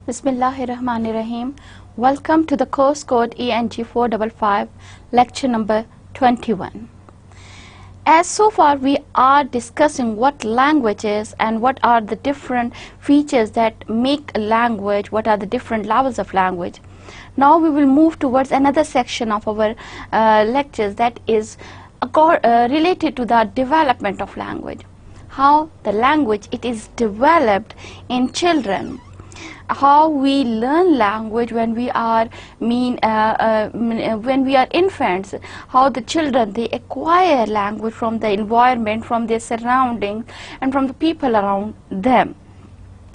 Bismillahirrahmanirrahim. Welcome to the course code Eng455, lecture number 21. As so far we are discussing what language is and what are the different features that make a language, what are the different levels of language. Now we will move towards another section of our lectures that is related to the development of language. How the language it is developed in children. How we learn language when we are infants, how the children they acquire language from the environment, from their surroundings and from the people around them.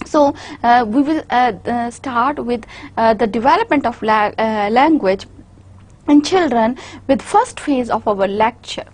So we will start with the development of language in children with first phase of our lecture.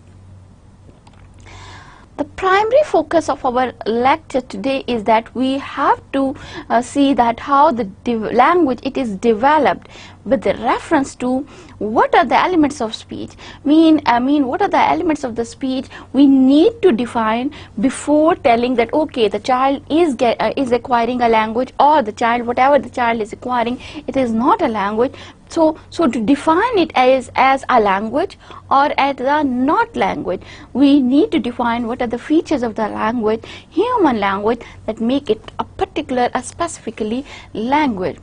The primary focus of our lecture today is that we have to see that how the language it is developed with the reference to what are the elements of speech. What are the elements of the speech we need to define before telling that okay, the child is acquiring a language, or the child, whatever the child is acquiring, it is not a language. So to define it as a language or as a not language, we need to define what are the features of the language, human language, that make it a particular, specifically language.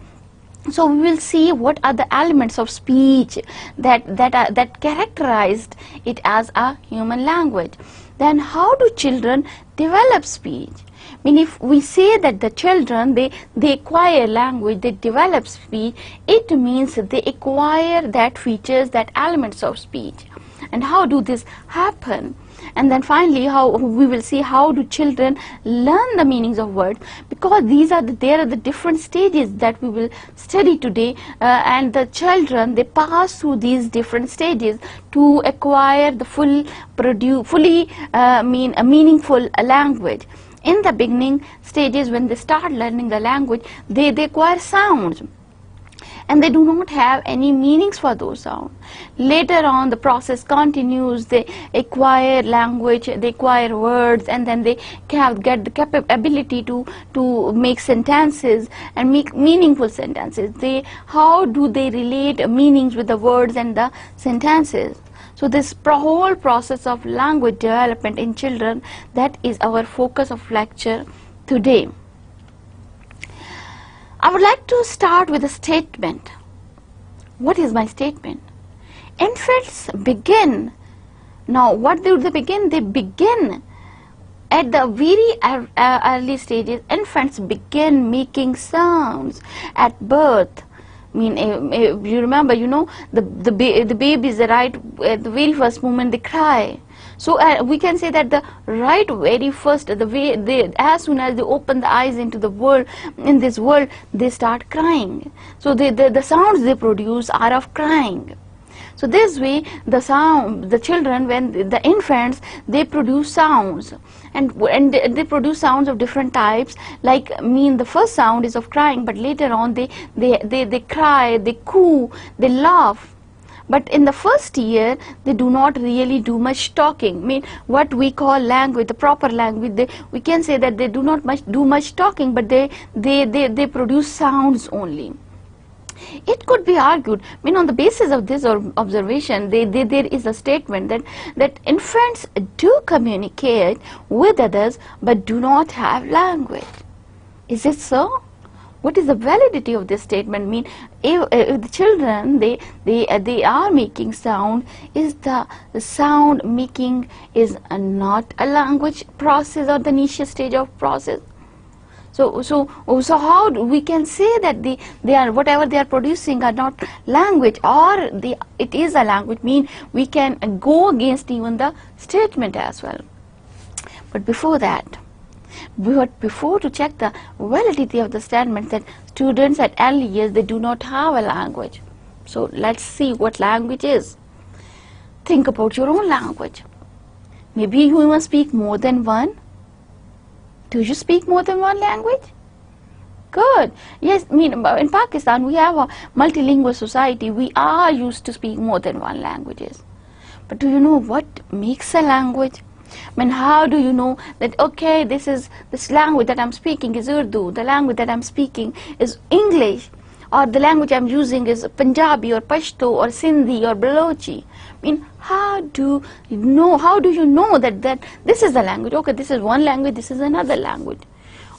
So we will see what are the elements of speech that characterized it as a human language. Then how do children develop speech? If we say that the children they acquire language, they develop speech, it means they acquire that features, that elements of speech. And how do this happen? And then finally how we will see how do children learn the meanings of words, because there are the different stages that we will study today, and the children they pass through these different stages to acquire the meaningful language. In the beginning stages, when they start learning the language, they acquire sounds and they do not have any meanings for those sounds. Later on the process continues, they acquire language, they acquire words, and then they get the capability to make sentences and make meaningful sentences. How do they relate meanings with the words and the sentences? So this whole process of language development in children, that is our focus of lecture today. I would like to start with a statement. What is my statement? Infants begin. Now what do they begin? They begin at the very early stages. Infants begin making sounds at birth. If you remember, the babies, right, at the very first moment they cry. So we can say that the very first, as soon as they open the eyes into the world, in this world, they start crying. So the sounds they produce are of crying. So this way, the children, when the infants, they produce sounds, and they produce sounds of different types. Like the first sound is of crying, but later on they cry, they coo, they laugh. But in the first year, they do not really do much talking. What we call language, the proper language, we can say that they do not do much talking, but they produce sounds only. It could be argued, on the basis of this observation, there is a statement that infants do communicate with others but do not have language. Is it so? What is the validity of this statement? If the children they are making sound, is the sound making is not a language process or the initial stage of process? So how we can say that they are, whatever they are producing are not language, or it is a language? We can go against even the statement as well. But before that, before to check the validity of the statement that students at early years they do not have a language. So let's see what language is. Think about your own language. Maybe you must speak more than one. Do you speak more than one language? Good. Yes, in Pakistan we have a multilingual society. We are used to speak more than one languages. But do you know what makes a language? I mean, how do you know that, okay, this language that I'm speaking is Urdu, the language that I'm speaking is English, or the language I'm using is Punjabi or Pashto or Sindhi or Balochi? I mean, how do you know that this is the language? Okay, this is one language, this is another language.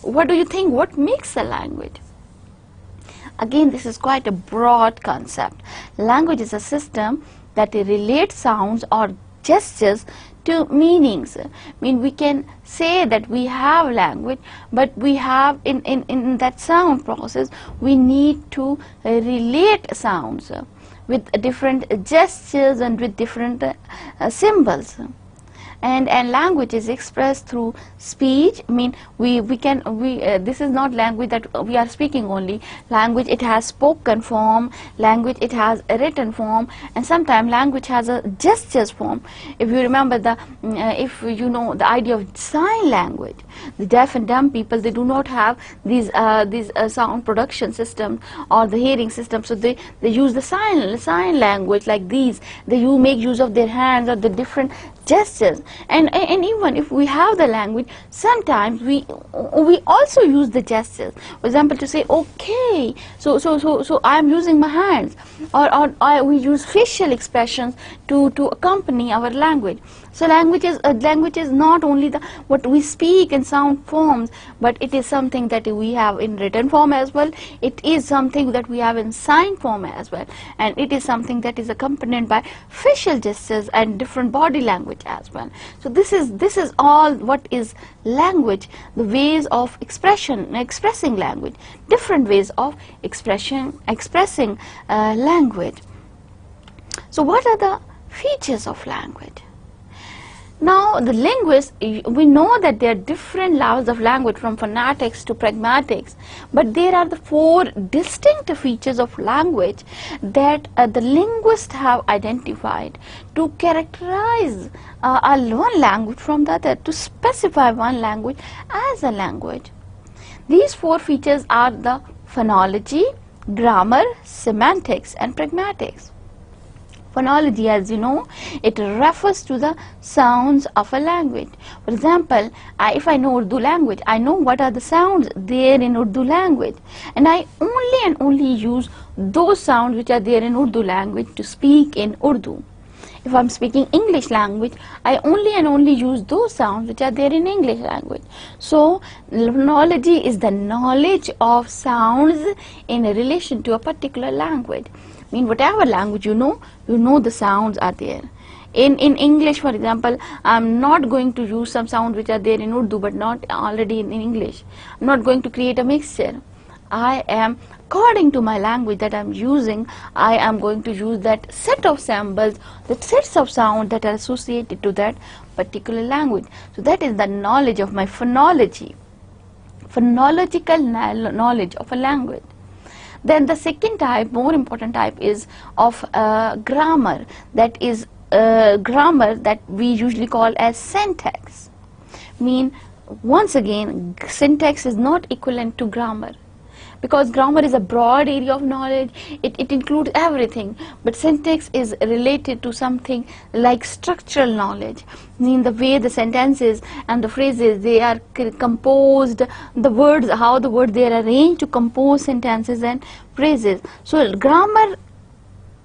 What do you think? What makes a language? Again, this is quite a broad concept. Language is a system that relates sounds or gestures to meanings. I mean, we can say that we have language, but we have in that sound process, we need to relate sounds with different gestures and with different symbols. And language is expressed through speech. I mean, this is not language that we are speaking only. Language, it has spoken form, language it has a written form, and sometimes language has a gestures form. If you remember if you know the idea of sign language, the deaf and dumb people, they do not have these sound production systems or the hearing system, so they use the sign language like these. They make use of their hands or the different gestures, and even if we have the language, sometimes we also use the gestures. For example, to say okay, so I am using my hands, or we use facial expressions to accompany our language. So language is not only what we speak in sound forms, but it is something that we have in written form as well. It is something that we have in sign form as well, and it is something that is accompanied by facial gestures and different body language as well. So this is all what is language, the ways of expressing language, different ways of expressing language. So what are the features of language? Now, the linguists, we know that there are different levels of language, from phonetics to pragmatics, but there are the 4 distinct features of language that the linguists have identified to characterize one language from the other, to specify one language as a language. These 4 features are the phonology, grammar, semantics, and pragmatics. Phonology, as you know, it refers to the sounds of a language. For example, if I know Urdu language, I know what are the sounds there in Urdu language, and I only use those sounds which are there in Urdu language to speak in Urdu. If I'm speaking English language, I only use those sounds which are there in English language. So phonology is the knowledge of sounds in relation to a particular language. I mean, whatever language you know the sounds are there. In English, for example, I'm not going to use some sounds which are there in Urdu but not already in English. I'm not going to create a mixture. I am, according to my language that I'm using, I am going to use that set of symbols, the sets of sounds that are associated to that particular language. So that is the knowledge of my phonology, phonological knowledge of a language. Then the second type, more important type, is of grammar. That is grammar that we usually call as syntax. Once again, syntax is not equivalent to grammar, because grammar is a broad area of knowledge. It includes everything, but syntax is related to something like structural knowledge, the way the sentences and the phrases, they are composed, the words, how the words, they are arranged to compose sentences and phrases. So grammar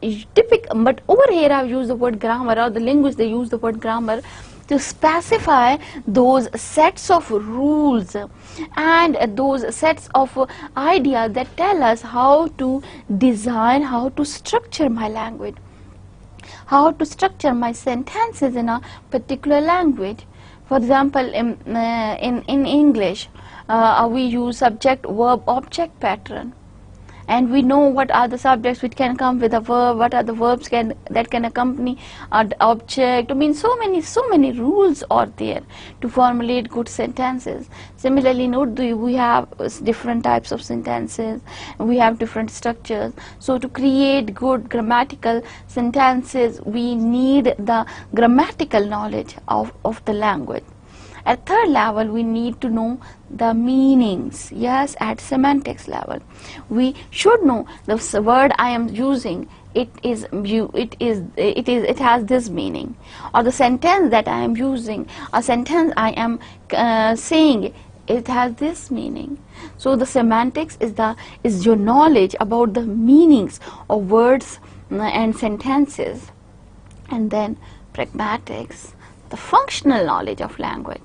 is typical, but over here I've used the word grammar, or the linguists, they use the word grammar to specify those sets of rules and those sets of ideas that tell us how to design, how to structure my language, how to structure my sentences in a particular language. For example, in English, we use subject, verb, object pattern. And we know what are the subjects which can come with a verb, what are the verbs that can accompany an object. So many rules are there to formulate good sentences. Similarly, in Urdu, we have different types of sentences, we have different structures. So to create good grammatical sentences, we need the grammatical knowledge of the language. At third level, we need to know the meanings. Yes, at semantics level, we should know the word I am using. It has this meaning, or the sentence that I am using, a sentence I am saying, it has this meaning. So the semantics is your knowledge about the meanings of words and sentences. And then pragmatics, the functional knowledge of language.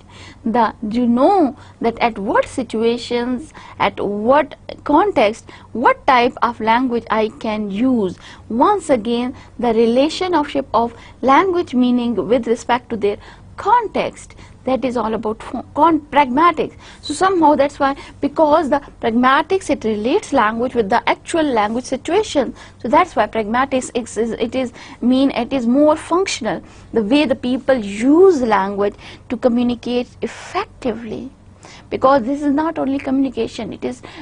You know that at what situations, at what context, what type of language I can use. Once again, the relationship of language meaning with respect to their context. That is all about pragmatics. So somehow that's why, because the pragmatics, it relates language with the actual language situation. So that's why pragmatics it is more functional, the way the people use language to communicate effectively. Because this is not only communication,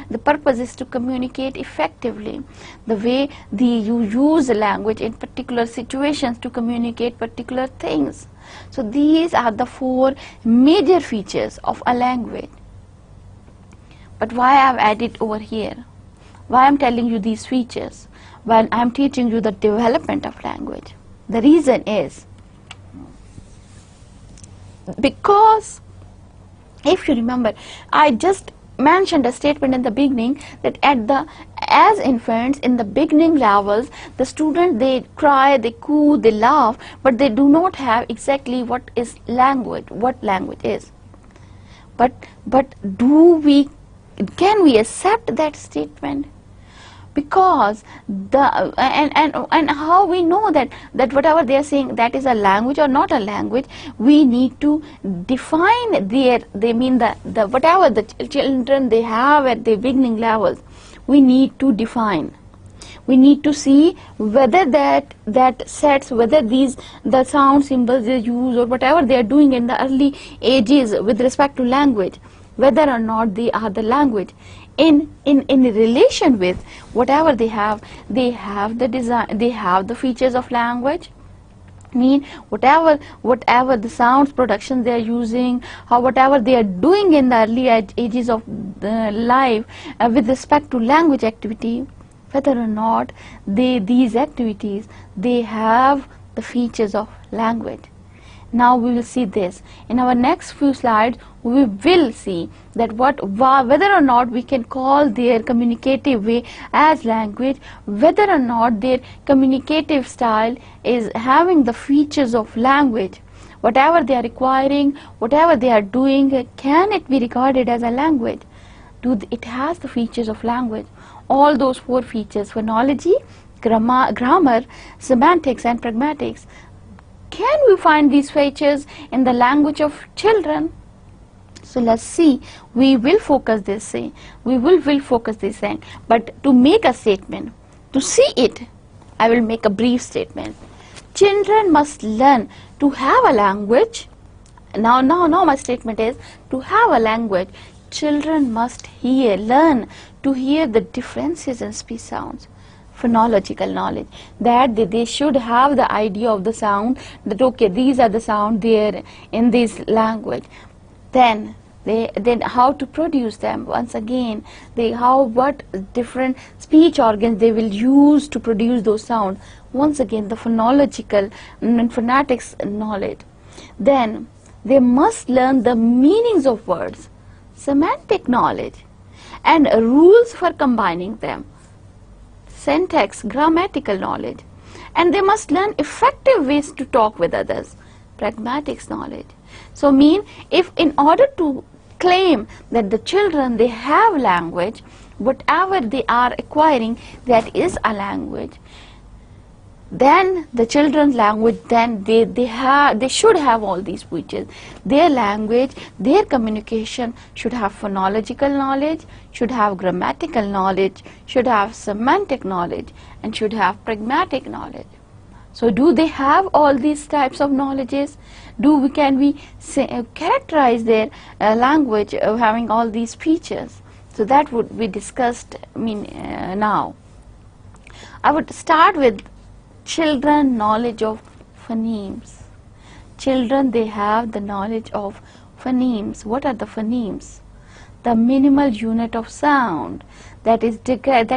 the purpose is to communicate effectively. The way you use the language in particular situations to communicate particular things. So these are the four major features of a language. But why I have added over here? Why I am telling you these features when I am teaching you the development of language? The reason is because, if you remember, I just mentioned a statement in the beginning that as infants in the beginning levels, the students, they cry, they coo, they laugh, but they do not have exactly what language is. But can we accept that statement? Because and how we know that whatever they are saying, that is a language or not a language? We need to define the whatever the children they have at the beginning levels. We need to define. We need to see whether that sets, whether the sound symbols they use or whatever they are doing in the early ages with respect to language, whether or not they are the language. In relation with whatever they have the design, they have the features of language. Whatever the sounds production they are using, or whatever they are doing in the early ages of the life with respect to language activity, whether or not these activities, they have the features of language. Now we will see this. In our next few slides, we will see that whether or not we can call their communicative way as language, whether or not their communicative style is having the features of language. Whatever they are requiring, whatever they are doing, can it be regarded as a language? It has the features of language. All those four features: phonology, grammar, semantics, and pragmatics. Can we find these features in the language of children? So let's see. We will focus this. We will focus this end. But to make a statement, to see it, I will make a brief statement. Children must learn to have a language. Now my statement is, to have a language, children must learn to hear the differences in speech sounds. Phonological knowledge, that they should have the idea of the sound, that okay, these are the sound there in this language. Then how to produce them. Once again, what different speech organs they will use to produce those sounds. Once again, the phonological and phonetics knowledge. Then they must learn the meanings of words, semantic knowledge, and rules for combining them, syntax, grammatical knowledge. And they must learn effective ways to talk with others, pragmatics knowledge. So if in order to claim that the children, they have language, whatever they are acquiring, that is a language, then the children's language, then they should have all these features. Their language, their communication should have phonological knowledge, should have grammatical knowledge, should have semantic knowledge, and should have pragmatic knowledge. So do they have all these types of knowledges? Can we characterize their language of having all these features? So that would be discussed now. I would start with children knowledge of phonemes. Children, they have the knowledge of Phonemes. What are the phonemes? The minimal unit of sound that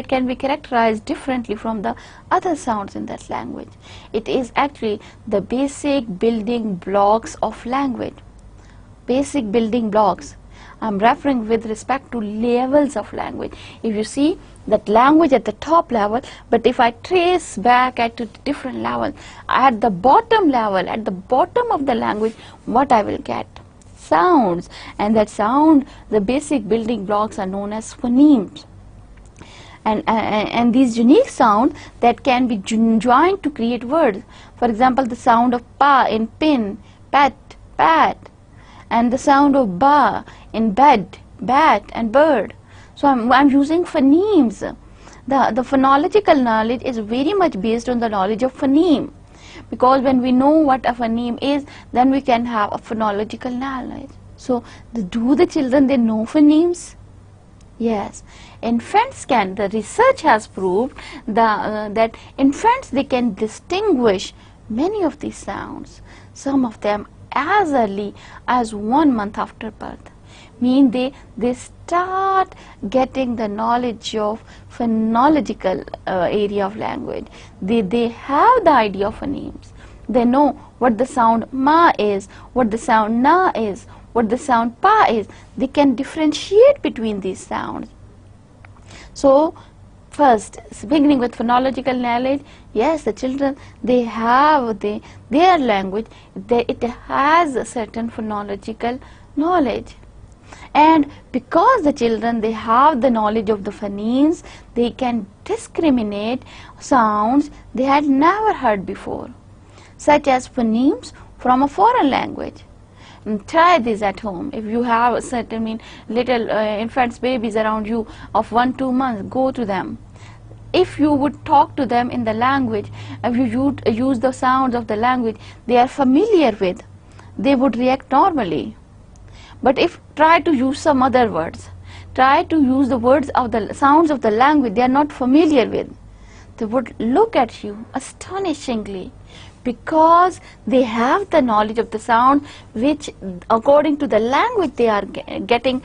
can be characterized differently from the other sounds in that language. It is actually the basic building blocks of language. Basic building blocks. I'm referring with respect to levels of language. If you see that language at the top level, but if I trace back at a different level, at the bottom level, at the bottom of the language, what I will get? Sounds. And that sound, the basic building blocks are known as phonemes. And these unique sounds that can be joined to create words. For example, the sound of pa in pin, pat, pat, and the sound of ba in bed, bat, and bird. So I'm using phonemes. The phonological knowledge is very much based on the knowledge of phoneme, because when we know what a phoneme is, then we can have a phonological knowledge. So do the children, they know phonemes? Yes. Infants can. The research has proved that infants, they can distinguish many of these sounds, some of them as early as 1 month after birth. Mean they start getting the knowledge of phonological area of language. They have the idea of phonemes. They know what the sound ma is, what the sound na is, what the sound pa is. They can differentiate between these sounds. So first, beginning with phonological knowledge, yes, the children, they have their language, it has a certain phonological knowledge. And because the children, they have the knowledge of the phonemes, they can discriminate sounds they had never heard before, such as phonemes from a foreign language. Try this at home. If you have a certain little infants, babies around you of 1-2 months, go to them. If you would talk to them in the language, if you use the sounds of the language they are familiar with, they would react normally. But if try to use some other words, try to use the words of the sounds of the language they are not familiar with, they would look at you astonishingly, because they have the knowledge of the sound which according to the language they are getting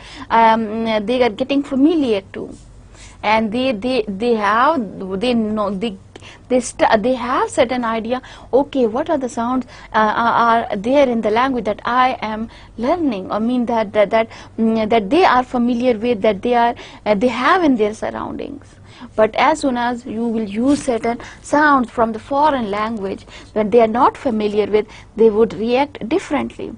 familiar to. And they have certain idea, okay, what are the sounds are there in the language that I am learning, or that they are familiar with, that they have in their surroundings. But as soon as you will use certain sounds from the foreign language that they are not familiar with, they would react differently.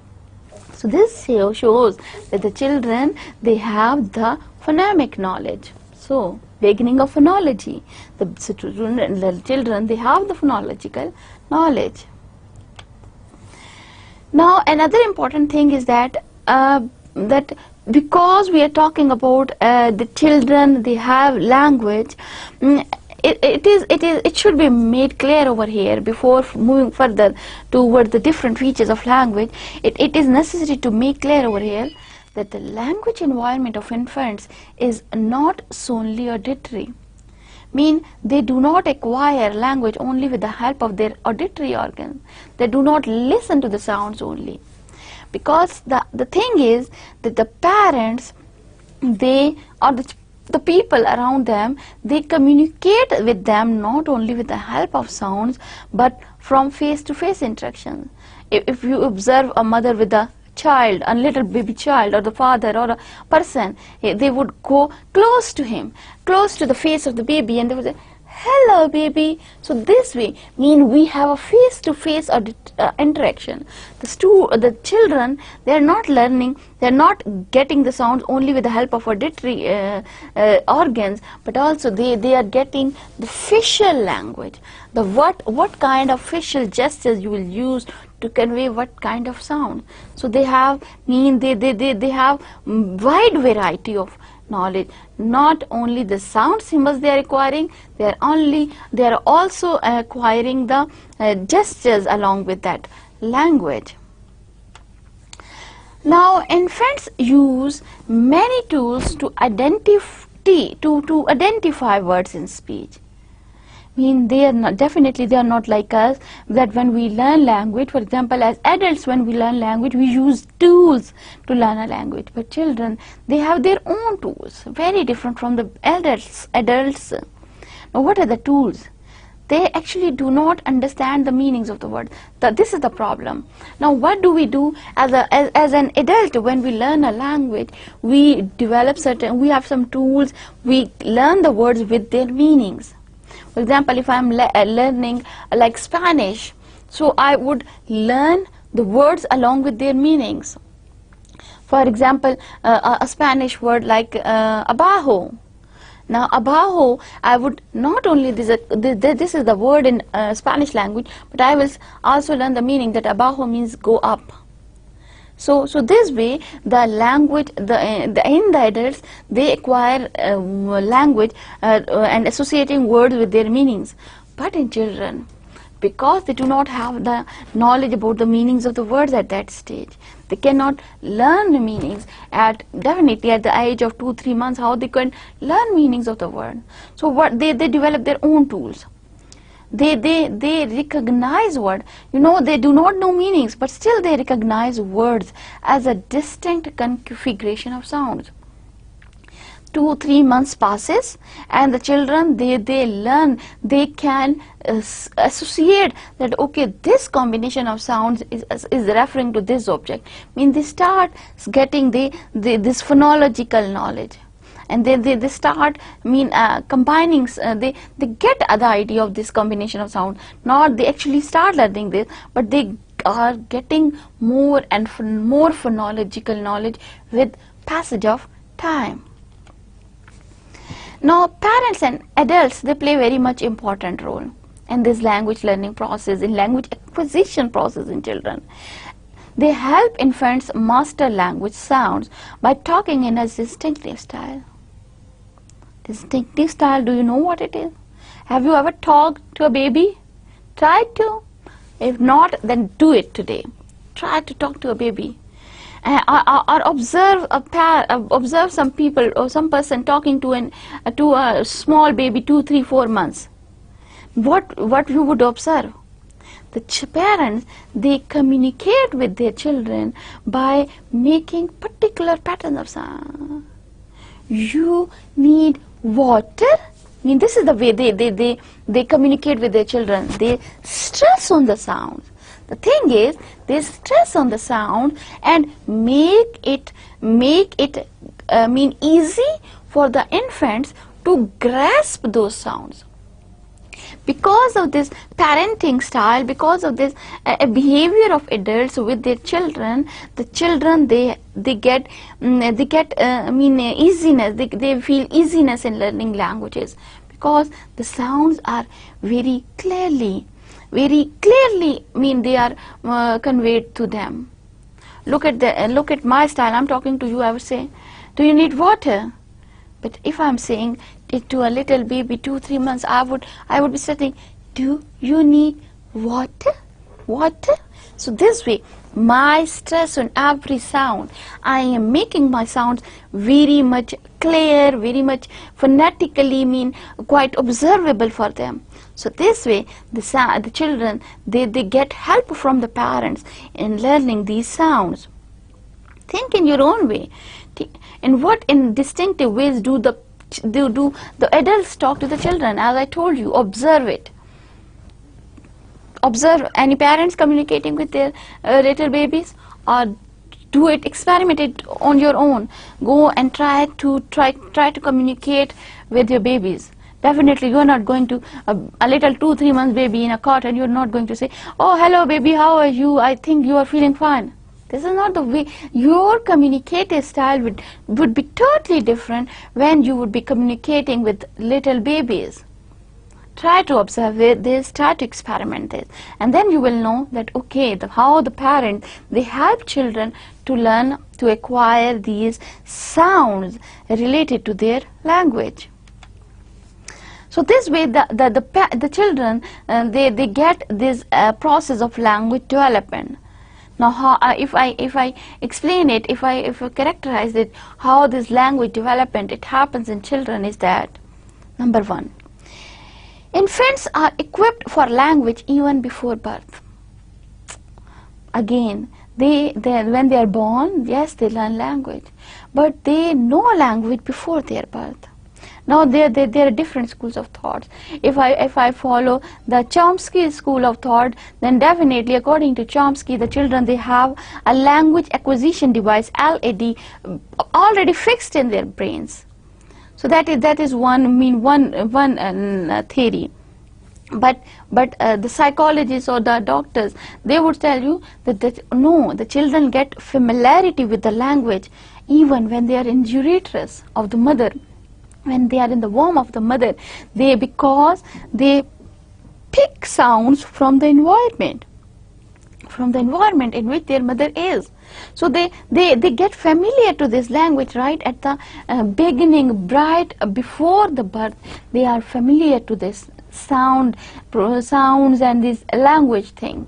So this shows that the children, they have the phonemic knowledge. So, beginning of phonology, the children, they have the phonological knowledge. Now, another important thing is that because we are talking about the children, they have language, it should be made clear over here before moving further towards the different features of language. It is necessary to make clear over here that the language environment of infants is not solely auditory. They do not acquire language only with the help of their auditory organ. They do not listen to the sounds only. Because the thing is that the parents, they or the people around them, they communicate with them not only with the help of sounds but from face-to-face interaction. If you observe a mother with a child, a little baby child, or the father or a person, they would go close to him, close to the face of the baby, and they would say, "Hello, baby." So this way, we have a face-to-face interaction. The children, they are not learning, they are not getting the sounds only with the help of auditory organs, but also they are getting the facial language. The what kind of facial gestures you will use to convey what kind of sound. So they have they have wide variety of knowledge. Not only the sound symbols they are acquiring, they are also acquiring the gestures along with that language. Now, infants use many tools to identify words in speech. mean they are not, definitely they are not like us, that when we learn language, for example, as adults, when we learn language, we use tools to learn a language. But children, they have their own tools, very different from the adults. Now, what are the tools? They actually do not understand the meanings of the word. This is the problem. Now, what do we do as an adult when we learn a language? We develop we have some tools, we learn the words with their meanings. For example, if I'm learning like Spanish, so I would learn the words along with their meanings. For example, a Spanish word like abajo. Now, abajo, I would not only, this is the word in Spanish language, but I will also learn the meaning that abajo means go up. So this way, the language, in the adults, they acquire language and associating words with their meanings. But in children, because they do not have the knowledge about the meanings of the words at that stage, they cannot learn the meanings definitely at the age of 2-3 months, how they can learn meanings of the word. So what they develop their own tools. They recognize word. You know, they do not know meanings, but still they recognize words as a distinct configuration of sounds. 2-3 months passes, and the children, they learn, they can associate that, okay, this combination of sounds is referring to this object. I mean, they start getting this phonological knowledge, and they start combining, they get the idea of this combination of sound. Not they actually start learning this, but they are getting more and more phonological knowledge with passage of time. Now, parents and adults, they play very much important role in this language learning process, in language acquisition process in children. They help infants master language sounds by talking in a distinctive style. Distinctive style, do you know what it is? Have you ever talked to a baby? Try to. If not, then do it today. Try to talk to a baby. Or observe some people or some person talking to a small baby, 2, 3, 4 months. What you would observe? The parents, they communicate with their children by making particular patterns of sound. You need water. I mean, this is the way they communicate with their children. They stress on the sounds. The thing is, they stress on the sound and make it easy for the infants to grasp those sounds. Because of this parenting style, because of this behavior of adults with their children, the children they get easiness. They feel easiness in learning languages because the sounds are very clearly they are conveyed to them. Look at my style. I'm talking to you, I would say, do you need water? But if I'm saying it to a little baby, 2-3 months, I would be saying, do you need water? Water? So this way, my stress on every sound, I am making my sounds very much clear, very much phonetically quite observable for them. So this way, the children, they get help from the parents in learning these sounds. Think in your own way. In distinctive ways do the adults talk to the children? As I told you, observe it. Observe any parents communicating with their little babies, or do it, experiment it on your own. Go and try to communicate with your babies. Definitely, you are not going to a little 2-3 months baby in a cot, and you are not going to say, "Oh, hello, baby, how are you? I think you are feeling fine." This is not the way. Your communicative style would be totally different when you would be communicating with little babies. Try to observe this, try to experiment this, and then you will know that, okay, how the parents, they help children to learn, to acquire these sounds related to their language. So this way, the children, they get this process of language development. Now, if I explain it, if I characterize it, how this language development it happens in children is that, number one, Infants are equipped for language even before birth. Again, when they are born, yes, they learn language, but they know language before their birth. Now there are different schools of thoughts. If I follow the Chomsky school of thought, then definitely according to Chomsky, the children, they have a language acquisition device, LAD, already fixed in their brains. So that is one theory. But the psychologists or the doctors, they would tell you that no, the children get familiarity with the language even when they are in uterus of the mother, when they are in the womb of the mother, because they pick sounds from the environment in which their mother is. So they get familiar to this language right at the beginning, right before the birth. They are familiar to this sounds and this language thing.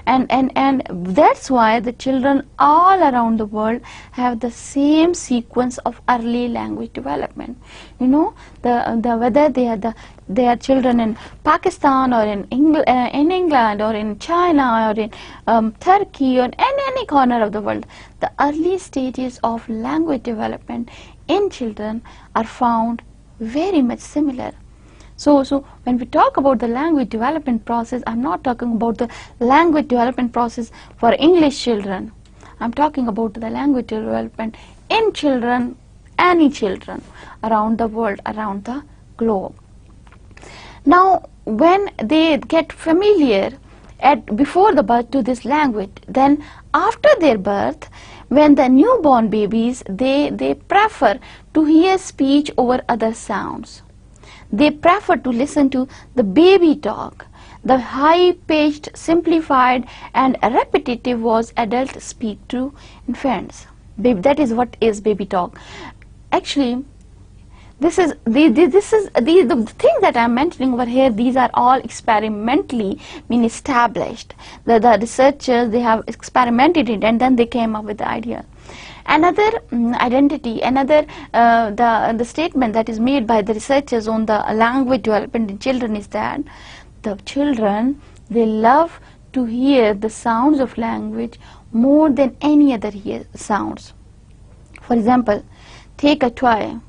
And that's why the children all around the world have the same sequence of early language development. You know, whether they are children in Pakistan or in England or in China or in Turkey or in any corner of the world, the early stages of language development in children are found very much similar. So when we talk about the language development process, I'm not talking about the language development process for English children. I'm talking about the language development in children, any children around the world, around the globe. Now, when they get familiar before the birth to this language, then after their birth, when the newborn babies, they prefer to hear speech over other sounds. They prefer to listen to the baby talk, the high-pitched, simplified and repetitive voice adults speak to infants. That is what is baby talk. Actually, this is the thing that I'm mentioning over here. These are all experimentally been established. The researchers, they have experimented it and then they came up with the idea. Another identity, the statement that is made by the researchers on the language development in children is that the children, they love to hear the sounds of language more than any other sounds. For example, take a toy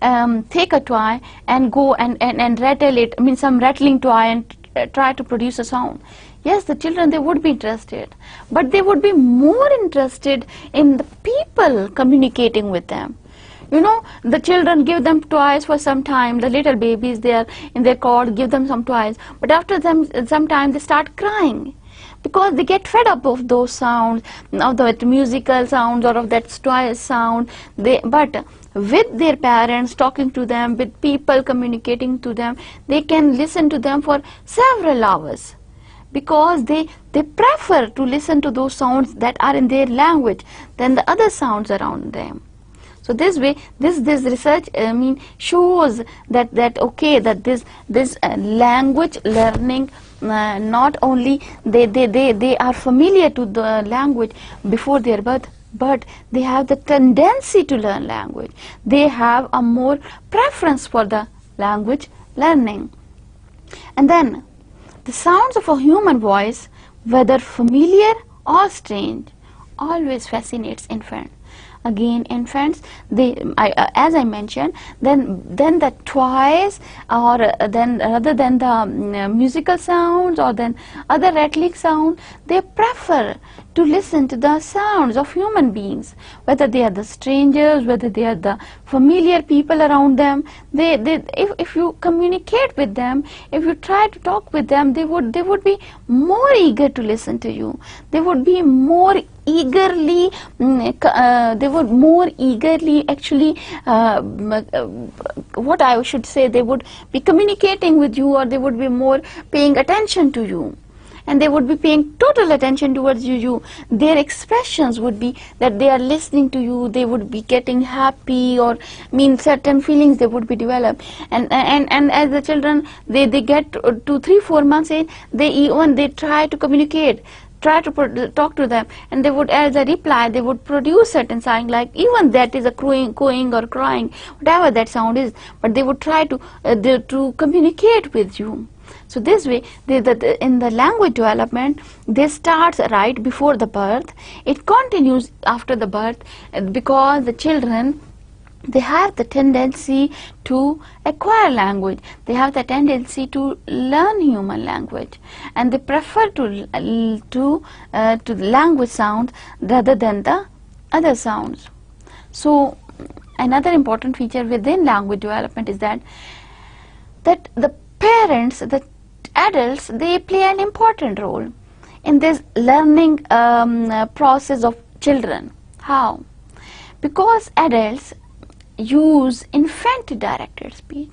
and go and rattle it, I mean some rattling toy, and try to produce a sound. Yes, the children, they would be interested, but they would be more interested in the people communicating with them. You know, the children, give them toys for some time, the little babies, they are in their cot, give them some toys, but after some time they start crying because they get fed up of those sounds, of the musical sounds or of that toy sound. But with their parents talking to them, with people communicating to them, they can listen to them for several hours, because they prefer to listen to those sounds that are in their language than the other sounds around them. So this way, this research shows that this language learning, not only they are familiar to the language before their birth, but they have the tendency to learn language. They have a more preference for the language learning. And then the sounds of a human voice, whether familiar or strange, always fascinates infants. Again, infants, as I mentioned, then the toys, or then rather than the musical sounds or then other rattling sound, they prefer to listen to the sounds of human beings, whether they are the strangers, whether they are the familiar people around them. If you communicate with them, if you try to talk with them, they would be more eager to listen to you. They would be more eagerly, actually, what I should say, they would be communicating with you, or they would be more paying attention to you, and they would be paying total attention towards you. Their expressions would be that they are listening to you, they would be getting happy, or certain feelings they would be developed. And as the children, they get to 3-4 months age, they try to communicate. try to talk to them, and they would, as a reply, they would produce certain sound, like even that is a cooing or crying, whatever that sound is, but they would try to communicate with you. So this way, in the language development, this starts right before the birth. It continues after the birth, because the children, they have the tendency to acquire language. They have the tendency to learn human language, and they prefer to language sounds rather than the other sounds. So another important feature within language development is that the parents, the adults, they play an important role in this learning process of children. How? Because adults use infant-directed speech.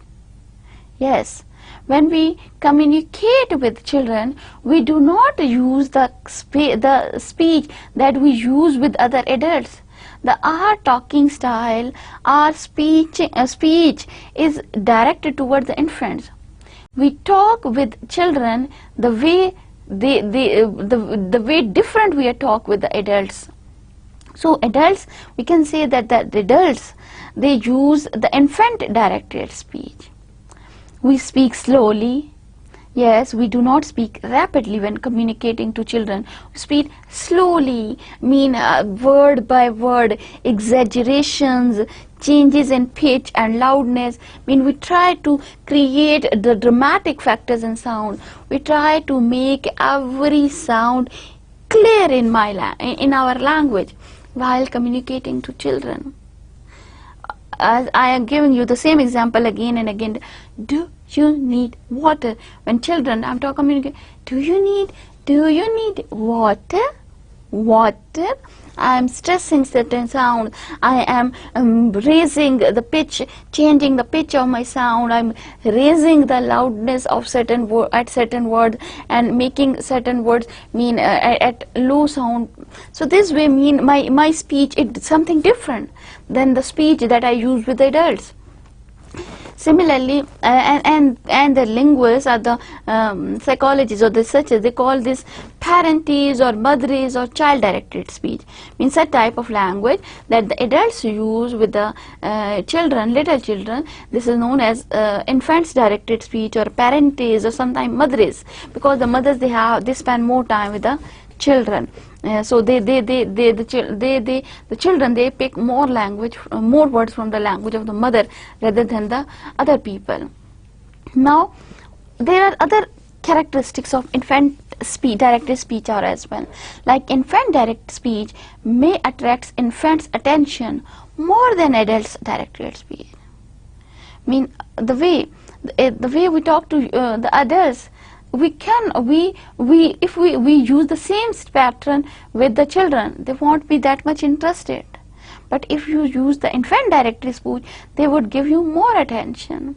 Yes, when we communicate with children, we do not use the speech that we use with other adults. Our talking style, our speech is directed toward the infants. We talk with children the way the way different we talk with the adults. So adults, we can say that the adults, they use the infant-directed speech. We speak slowly. Yes, we do not speak rapidly when communicating to children. We speak slowly, word by word, exaggerations, changes in pitch and loudness. We try to create the dramatic factors in sound. We try to make every sound clear in our language while communicating to children. As I am giving you the same example again and again. Do you need water? When children, I'm talking, communicate. Do you need water? Water. I am stressing certain sound. I am raising the pitch, changing the pitch of my sound. I'm raising the loudness of certain words and making certain words at low sound. So this way my speech is something different than the speech that I use with adults. Similarly, and the linguists or the psychologists or the researchers, they call this parentage or motherage or child-directed speech. Means a type of language that the adults use with the children, little children. This is known as infants-directed speech or parentage or sometimes motherage, because the mothers, they spend more time with the children. So the children, they pick more words from the language of the mother rather than the other people. Now, there are other characteristics of infant-directed speech as well. Like infant-directed speech may attract infants' attention more than adults-directed speech. The way we talk to the adults, if we use the same pattern with the children, they won't be that much interested. But if you use the infant-directed speech, they would give you more attention,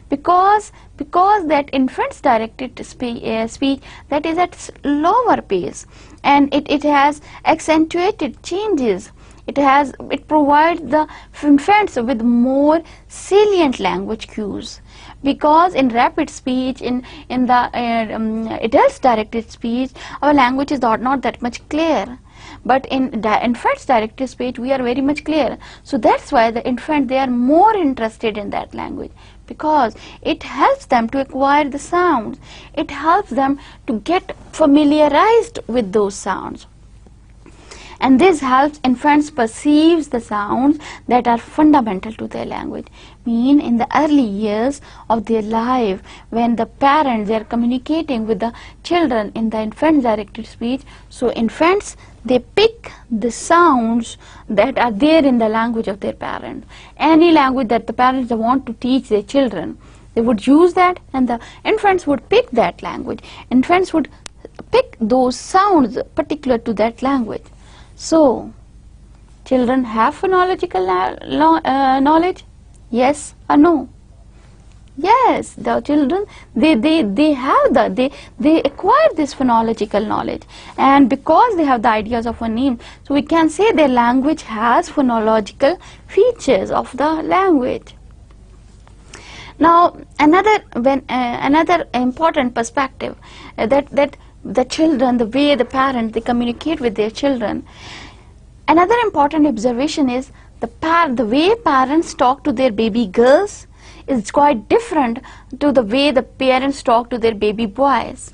because that infants-directed speech, that is at lower pace, and it has accentuated changes. It provides the infants with more salient language cues. Because in rapid speech, in the adults-directed speech, our language is not that much clear. But in infants-directed speech, we are very much clear. So that's why the infant, they are more interested in that language, because it helps them to acquire the sounds. It helps them to get familiarized with those sounds. And this helps infants perceive the sounds that are fundamental to their language. In the early years of their life, when the parents, they are communicating with the children in the infant-directed speech, so infants, they pick the sounds that are there in the language of their parents. Any language that the parents want to teach their children, they would use that, and the infants would pick that language. Infants would pick those sounds particular to that language. So, children have phonological knowledge? Yes or no? Yes, the children, they acquire this phonological knowledge, and because they have the ideas of phoneme, so we can say their language has phonological features of the language. Now, another important perspective that the children, the way the parents, they communicate with their children. Another important observation is the way parents talk to their baby girls is quite different to the way the parents talk to their baby boys.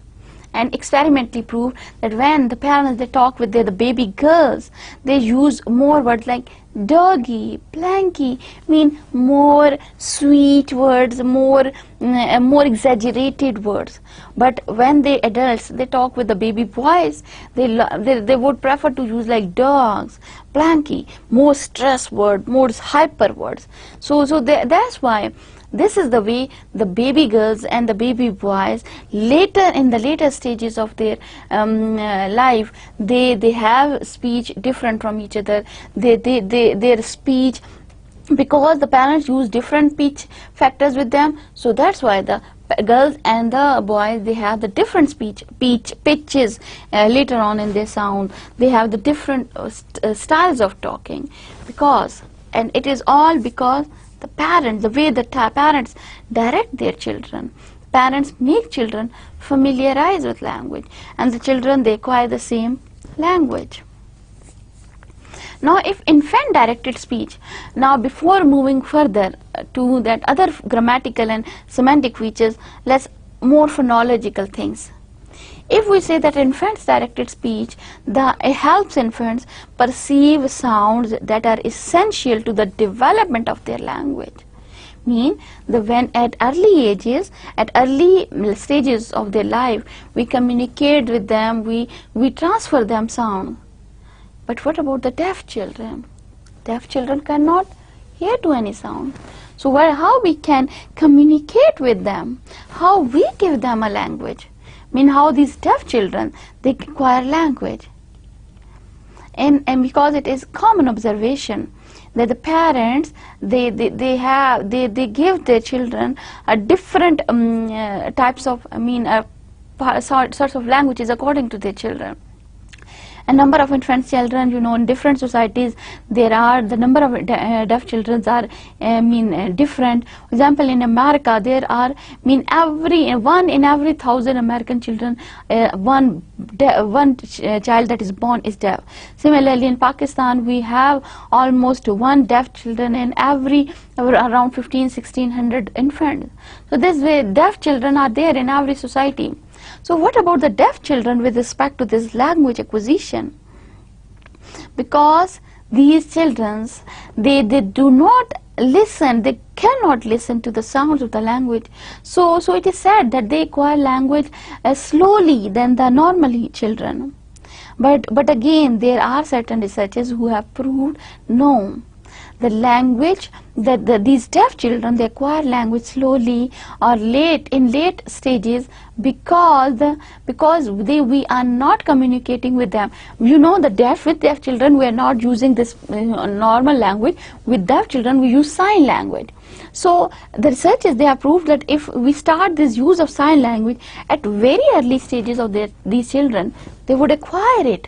And experimentally proved that when the parents, they talk with the baby girls, they use more words like doggy, blanky, mean more sweet words, more exaggerated words. But when the adults, they talk with the baby boys, they would prefer to use like dogs, blanky, more stress word, more hyper words. So that's why this is the way the baby girls and the baby boys in the later stages of their life, they have speech different from each other. Their speech, because the parents use different pitch factors with them, so that's why the girls and the boys, they have the different pitches later on in their sound. They have the different styles of talking, and it is all because the parents, the way the parents direct their children. Parents make children familiarize with language, and the children, they acquire the same language. Now, if infant directed speech, now before moving further to that other grammatical and semantic features, let's more phonological things. If we say that infants directed speech, it helps infants perceive sounds that are essential to the development of their language. When at early ages, at early stages of their life, we communicate with them, we transfer them sound. But what about the deaf children? Deaf children cannot hear to any sound. So how we can communicate with them? How we give them a language? How these deaf children, they acquire language. And because it is common observation that the parents, they give their children a different types of sorts of languages according to their children. A number of infant children, in different societies, the number of deaf children are different. For example, in America, there are one in every 1,000 American children, one child that is born is deaf. Similarly, in Pakistan, we have almost one deaf children in every around 1,600 infants. So this way, deaf children are there in every society. So what about the deaf children with respect to this language acquisition? Because these children, they do not listen, they cannot listen to the sounds of the language. So it is said that they acquire language slowly than the normal children. But again, there are certain researchers who have proved no. The language that these deaf children, they acquire language slowly or in late stages because we are not communicating with them. With deaf children, we are not using this normal language. With deaf children, we use sign language. So the researchers, they have proved that if we start this use of sign language at very early stages of these children, they would acquire it.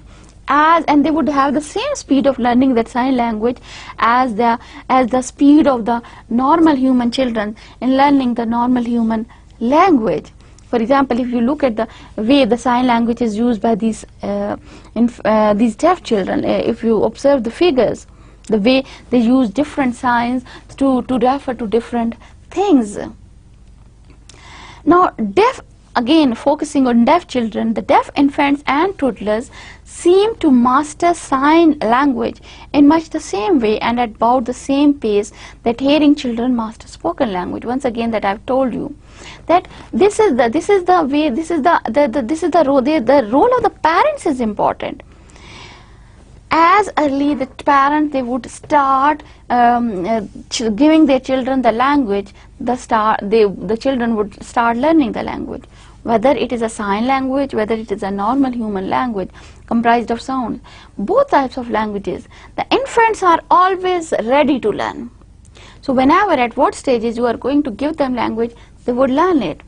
And they would have the same speed of learning that sign language as the speed of the normal human children in learning the normal human language. For example, if you look at the way the sign language is used by these deaf children, if you observe the figures, the way they use different signs to refer to different things. Now, again, focusing on deaf children, the deaf infants and toddlers seem to master sign language in much the same way and at about the same pace that hearing children master spoken language. Once again, that I've told you that this is the role of the parents is important. As early the parents, they would start giving their children the language, the children would start learning the language. Whether it is a sign language, whether it is a normal human language comprised of sounds, both types of languages, the infants are always ready to learn. So whenever, at what stages you are going to give them language, they would learn it.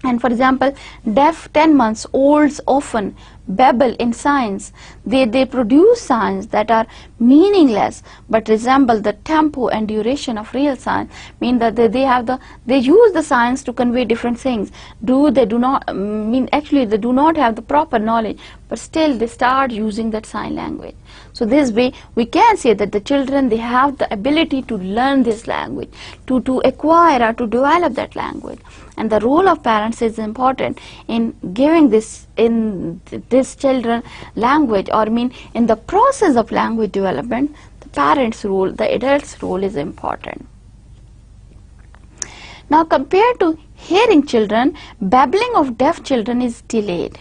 And for example, deaf 10 months olds often babble in signs. They produce signs that are meaningless but resemble the tempo and duration of real signs. Mean that they use the signs to convey different things. They do not have the proper knowledge, but still they start using that sign language. So this way we can say that the children, they have the ability to learn this language, to acquire or to develop that language. And the role of parents is important in giving this children language, or in the process of language development. The parents' role, the adults' role is important. Now, compared to hearing children, babbling of deaf children is delayed.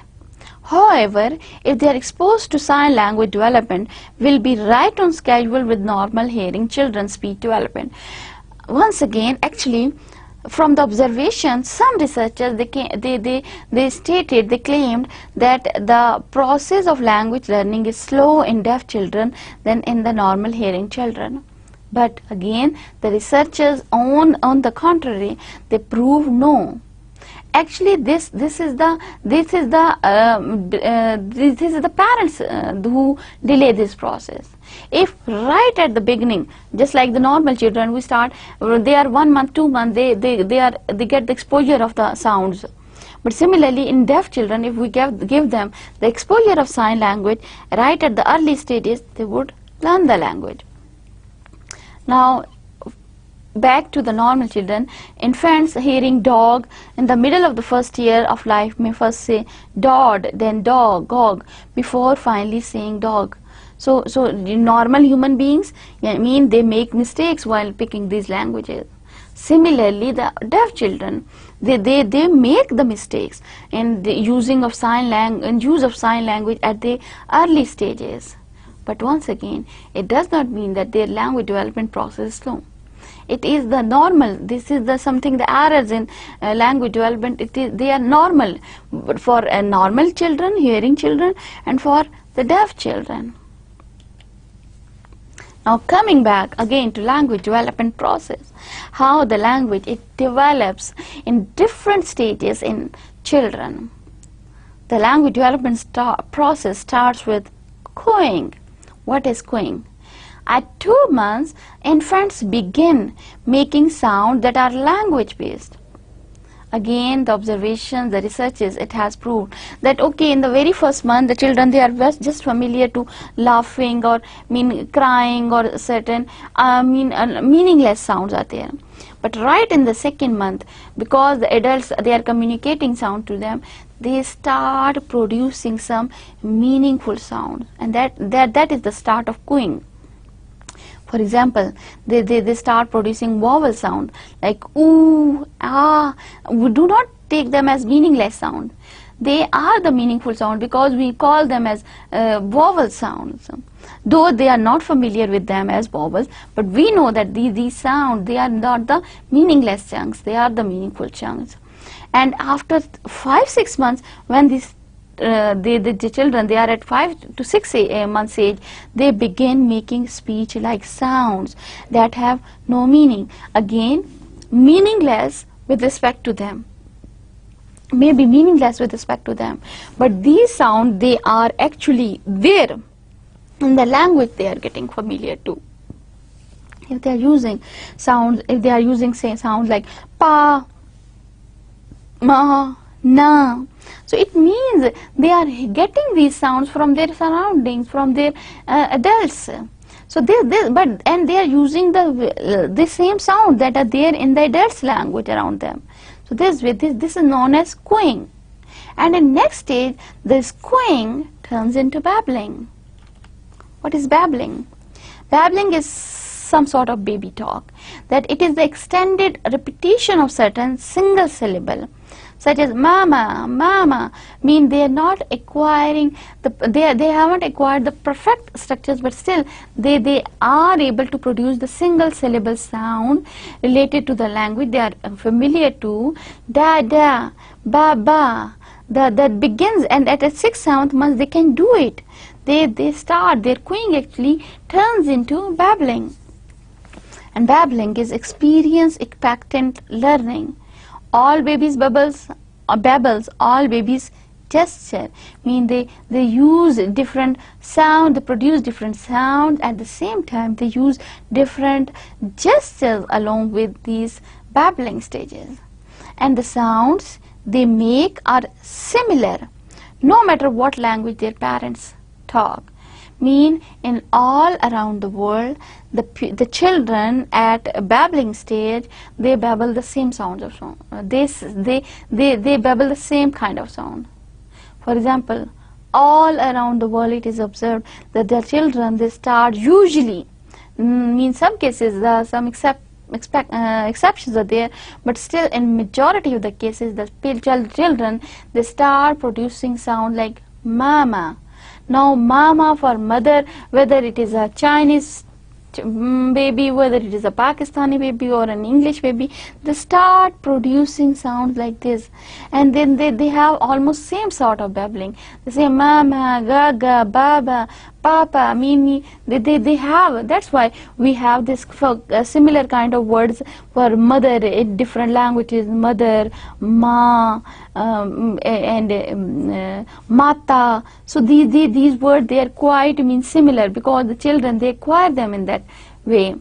However, if they are exposed to sign language development, will be right on schedule with normal hearing children's speech development. Once again, actually, from the observation, some researchers they claimed that the process of language learning is slow in deaf children than in the normal hearing children. But again, the researchers on the contrary, they prove no. Actually, this is the parents who delay this process. If right at the beginning, just like the normal children, we start, they are 1 month, 2 months, they get the exposure of the sounds. But similarly, in deaf children, if we give them the exposure of sign language right at the early stages, they would learn the language. Now, back to the normal children, infants hearing dog in the middle of the first year of life may first say dod, then dog, gog, before finally saying dog. So normal human beings, they make mistakes while picking these languages. Similarly, the deaf children, they make the mistakes in the use of sign language at the early stages. But once again, it does not mean that their language development process is slow. It is the normal. This is the errors in language development. They are normal, but for normal children, hearing children, and for the deaf children. Now, coming back again to language development process, how the language develops in different stages in children. The language development process starts with cooing. What is cooing? At 2 months, infants begin making sounds that are language-based. Again, the observations, the researches, it has proved that okay, in the very first month, the children, they are just familiar to laughing or crying or certain meaningless sounds are there. But right in the second month, because the adults, they are communicating sound to them, they start producing some meaningful sound, and that is the start of cooing. For example, they start producing vowel sound like ooh, ah. We do not take them as meaningless sound. They are the meaningful sound because we call them as vowel sounds. Though they are not familiar with them as vowels, but we know that these sounds, they are not the meaningless chunks, they are the meaningful chunks. And after 5-6 months, when the children, they are at 5 to 6 months age, they begin making speech like sounds that have no meaning. Again, meaningless with respect to them. Maybe meaningless with respect to them. But these sounds, they are actually there in the language they are getting familiar to. If they are using sounds, say sounds like pa, ma, na. So it means they are getting these sounds from their surroundings, from their adults. So they are using the same sound that are there in the adults' language around them. So this is known as cooing. And in next stage, this cooing turns into babbling. What is babbling? Babbling is some sort of baby talk. That it is the extended repetition of certain single syllable, such as mama, mama. Mean they are not acquiring they haven't acquired the perfect structures, but still they are able to produce the single syllable sound related to the language they are familiar to. Da da, ba ba. That begins, and at a 6th month they can do it. They start, their cooing actually turns into babbling. And babbling is experience expectant learning. All babies babbles babbles, all babies gesture, mean they use different sound, they produce different sound, at the same time they use different gestures along with these babbling stages, and the sounds they make are similar no matter what language their parents talk. Mean in all around the world, the children at a babbling stage, they babble the same sounds of sound. They babble the same kind of sound. For example, all around the world it is observed that the children, they start usually, in some cases there are some exceptions are there, but still in majority of the cases the children, they start producing sound like mama. Now mama for mother, whether it is a Chinese baby, whether it is a Pakistani baby or an English baby, they start producing sounds like this, and then they have almost same sort of babbling. They say mama, gaga, baba, papa, mimi. They have, that's why we have this similar kind of words for mother in different languages, mother, ma, and mata. So these words, they are quite similar, because the children, they acquire them in that way.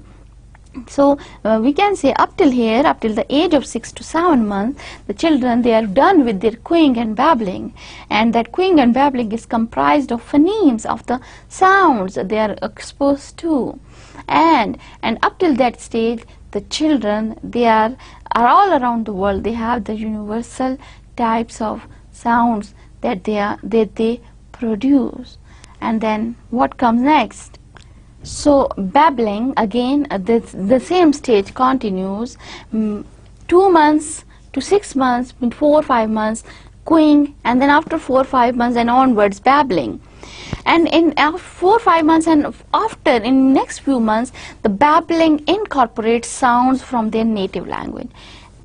So we can say up till here, up till the age of 6 to 7 months, the children, they are done with their cooing and babbling, and that cooing and babbling is comprised of phonemes, of the sounds they are exposed to, and up till that stage the children, they are all around the world, they have the universal types of sounds that they produce. And then what comes next? So babbling, again the same stage continues, 2 months to 6 months, 4 or 5 months cooing, and then after 4 or 5 months and onwards babbling. And in 4 or 5 months and after, in next few months, the babbling incorporates sounds from their native language.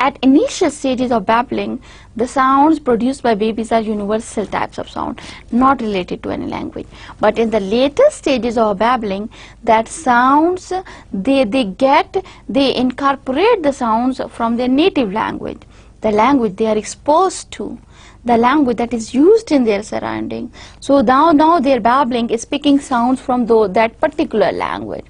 At initial stages of babbling, the sounds produced by babies are universal types of sound, not related to any language. But in the later stages of babbling, that sounds, they incorporate the sounds from their native language, the language they are exposed to, the language that is used in their surrounding. So now their babbling is picking sounds from that particular language.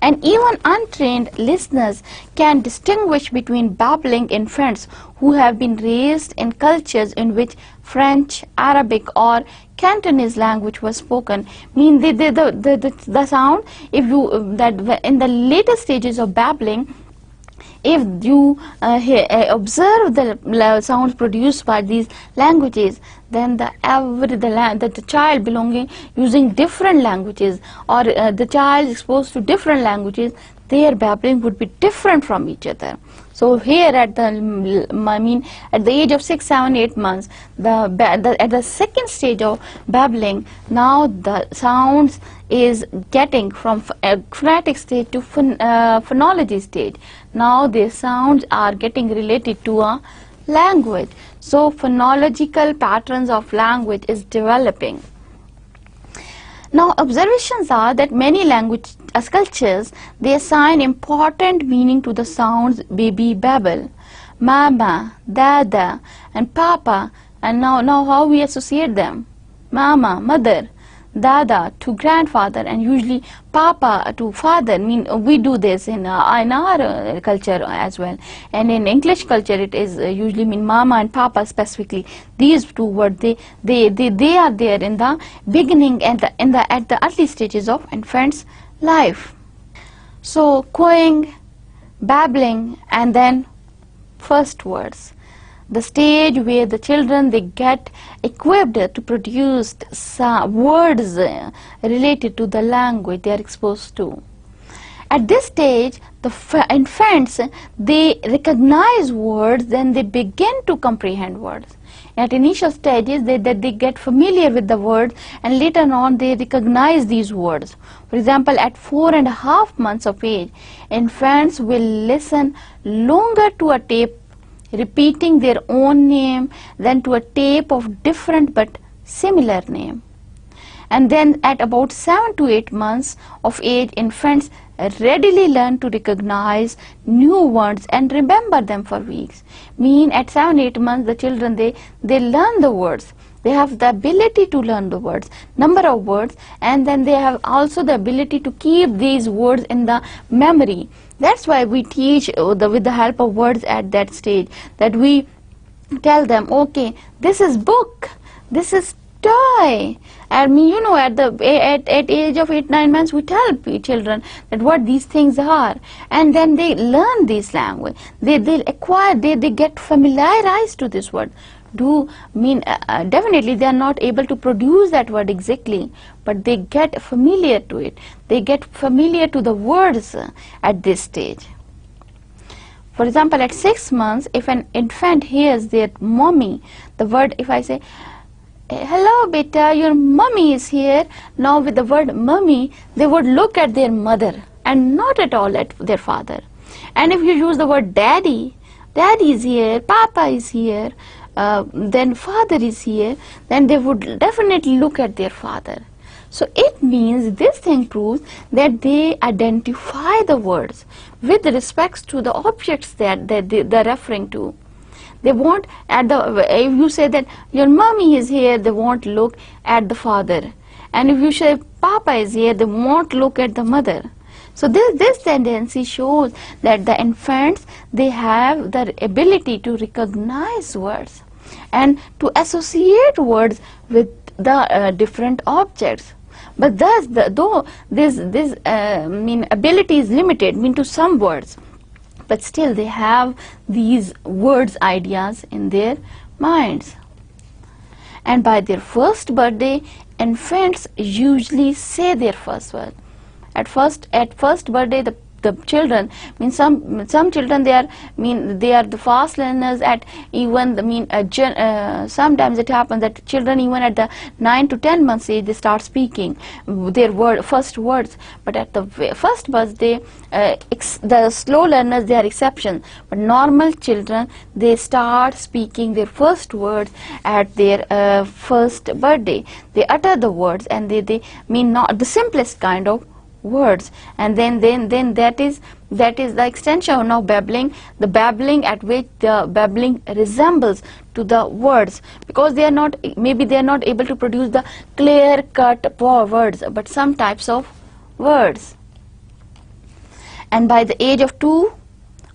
And even untrained listeners can distinguish between babbling infants who have been raised in cultures in which French, Arabic or Cantonese language was spoken. Mean the sound, if you that in the later stages of babbling, if you observe the sounds produced by these languages, then the child belonging using different languages, or the child exposed to different languages, their babbling would be different from each other. So here at the age of 6, 7, 8 months, at the second stage of babbling, now the sounds is getting from phonetic stage to phonology stage. Now the sounds are getting related to a language. So phonological patterns of language is developing. Now observations are that many language cultures, they assign important meaning to the sounds baby babble. Mama, dada and papa, and now how we associate them. Mama, mother, dada to grandfather, and usually papa to father. We do this in our culture as well, and in English culture it is usually mama and papa specifically. These two words, they are there in the beginning and at the early stages of infant's life. So cooing, babbling, and then first words, the stage where the children, they get equipped to produce words related to the language they are exposed to. At this stage, the infants, they recognize words, then they begin to comprehend words. At initial stages, they get familiar with the words, and later on they recognize these words. For example, at 4.5 months of age, infants will listen longer to a tape repeating their own name than to a tape of different but similar name. And then at about 7 to 8 months of age, infants readily learn to recognize new words and remember them for weeks. Mean at 7-8 months the children, they learn the words. They have the ability to learn the words, number of words, and then they have also the ability to keep these words in the memory. That's why we teach with the help of words at that stage, that we tell them, okay, this is book, this is toy. I mean, you know, at age of 8-9 months we tell children that what these things are, and then they learn this language. They acquire, they get familiarized to this word. Definitely they are not able to produce that word exactly, but they get familiar to it. They get familiar to the words at this stage. For example, at 6 months, if an infant hears their mommy, the word, if I say, hello beta, your mommy is here, now with the word mommy, they would look at their mother and not at all at their father. And if you use the word daddy, daddy is here, papa is here, then father is here, then they would definitely look at their father. So it means, this thing proves that they identify the words with respect to the objects that they're referring to. They won't, if you say that your mommy is here, they won't look at the father. And if you say papa is here, they won't look at the mother. So this tendency shows that the infants, they have the ability to recognize words and to associate words with the different objects. But thus, though this ability is limited, to some words, but still they have these words ideas in their minds. And by their first birthday, infants usually say their first word. At first birthday, the children, some children, they are the fast learners at even sometimes it happens that children even at the 9 to 10 months age, they start speaking their first words. But at the first birthday, the slow learners, they are exceptions. But normal children, they start speaking their first words at their first birthday. They utter the words, and they mean not the simplest kind of words, and then that is the extension of babbling, the babbling at which the babbling resembles to the words, because they are not able to produce the clear cut words, but some types of words. And by the age of 2,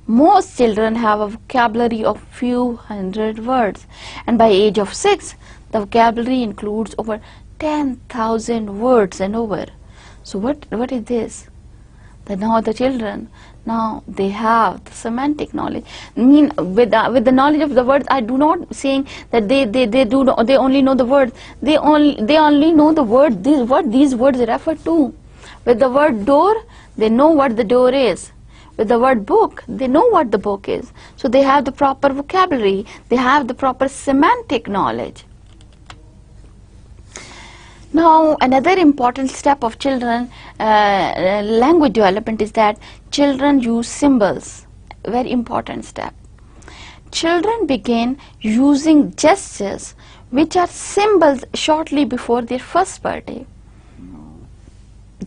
most children have a vocabulary of few hundred words, and by age of 6, the vocabulary includes over 10,000 words and over. So what is this? That now the children, now they have the semantic knowledge. With the knowledge of the words, I do not saying that they only know the words. They only know the word, what these words refer to. With the word door, they know what the door is. With the word book, they know what the book is. So they have the proper vocabulary. They have the proper semantic knowledge. Now, another important step of children language development is that children use symbols. Very important step. Children begin using gestures which are symbols shortly before their first birthday.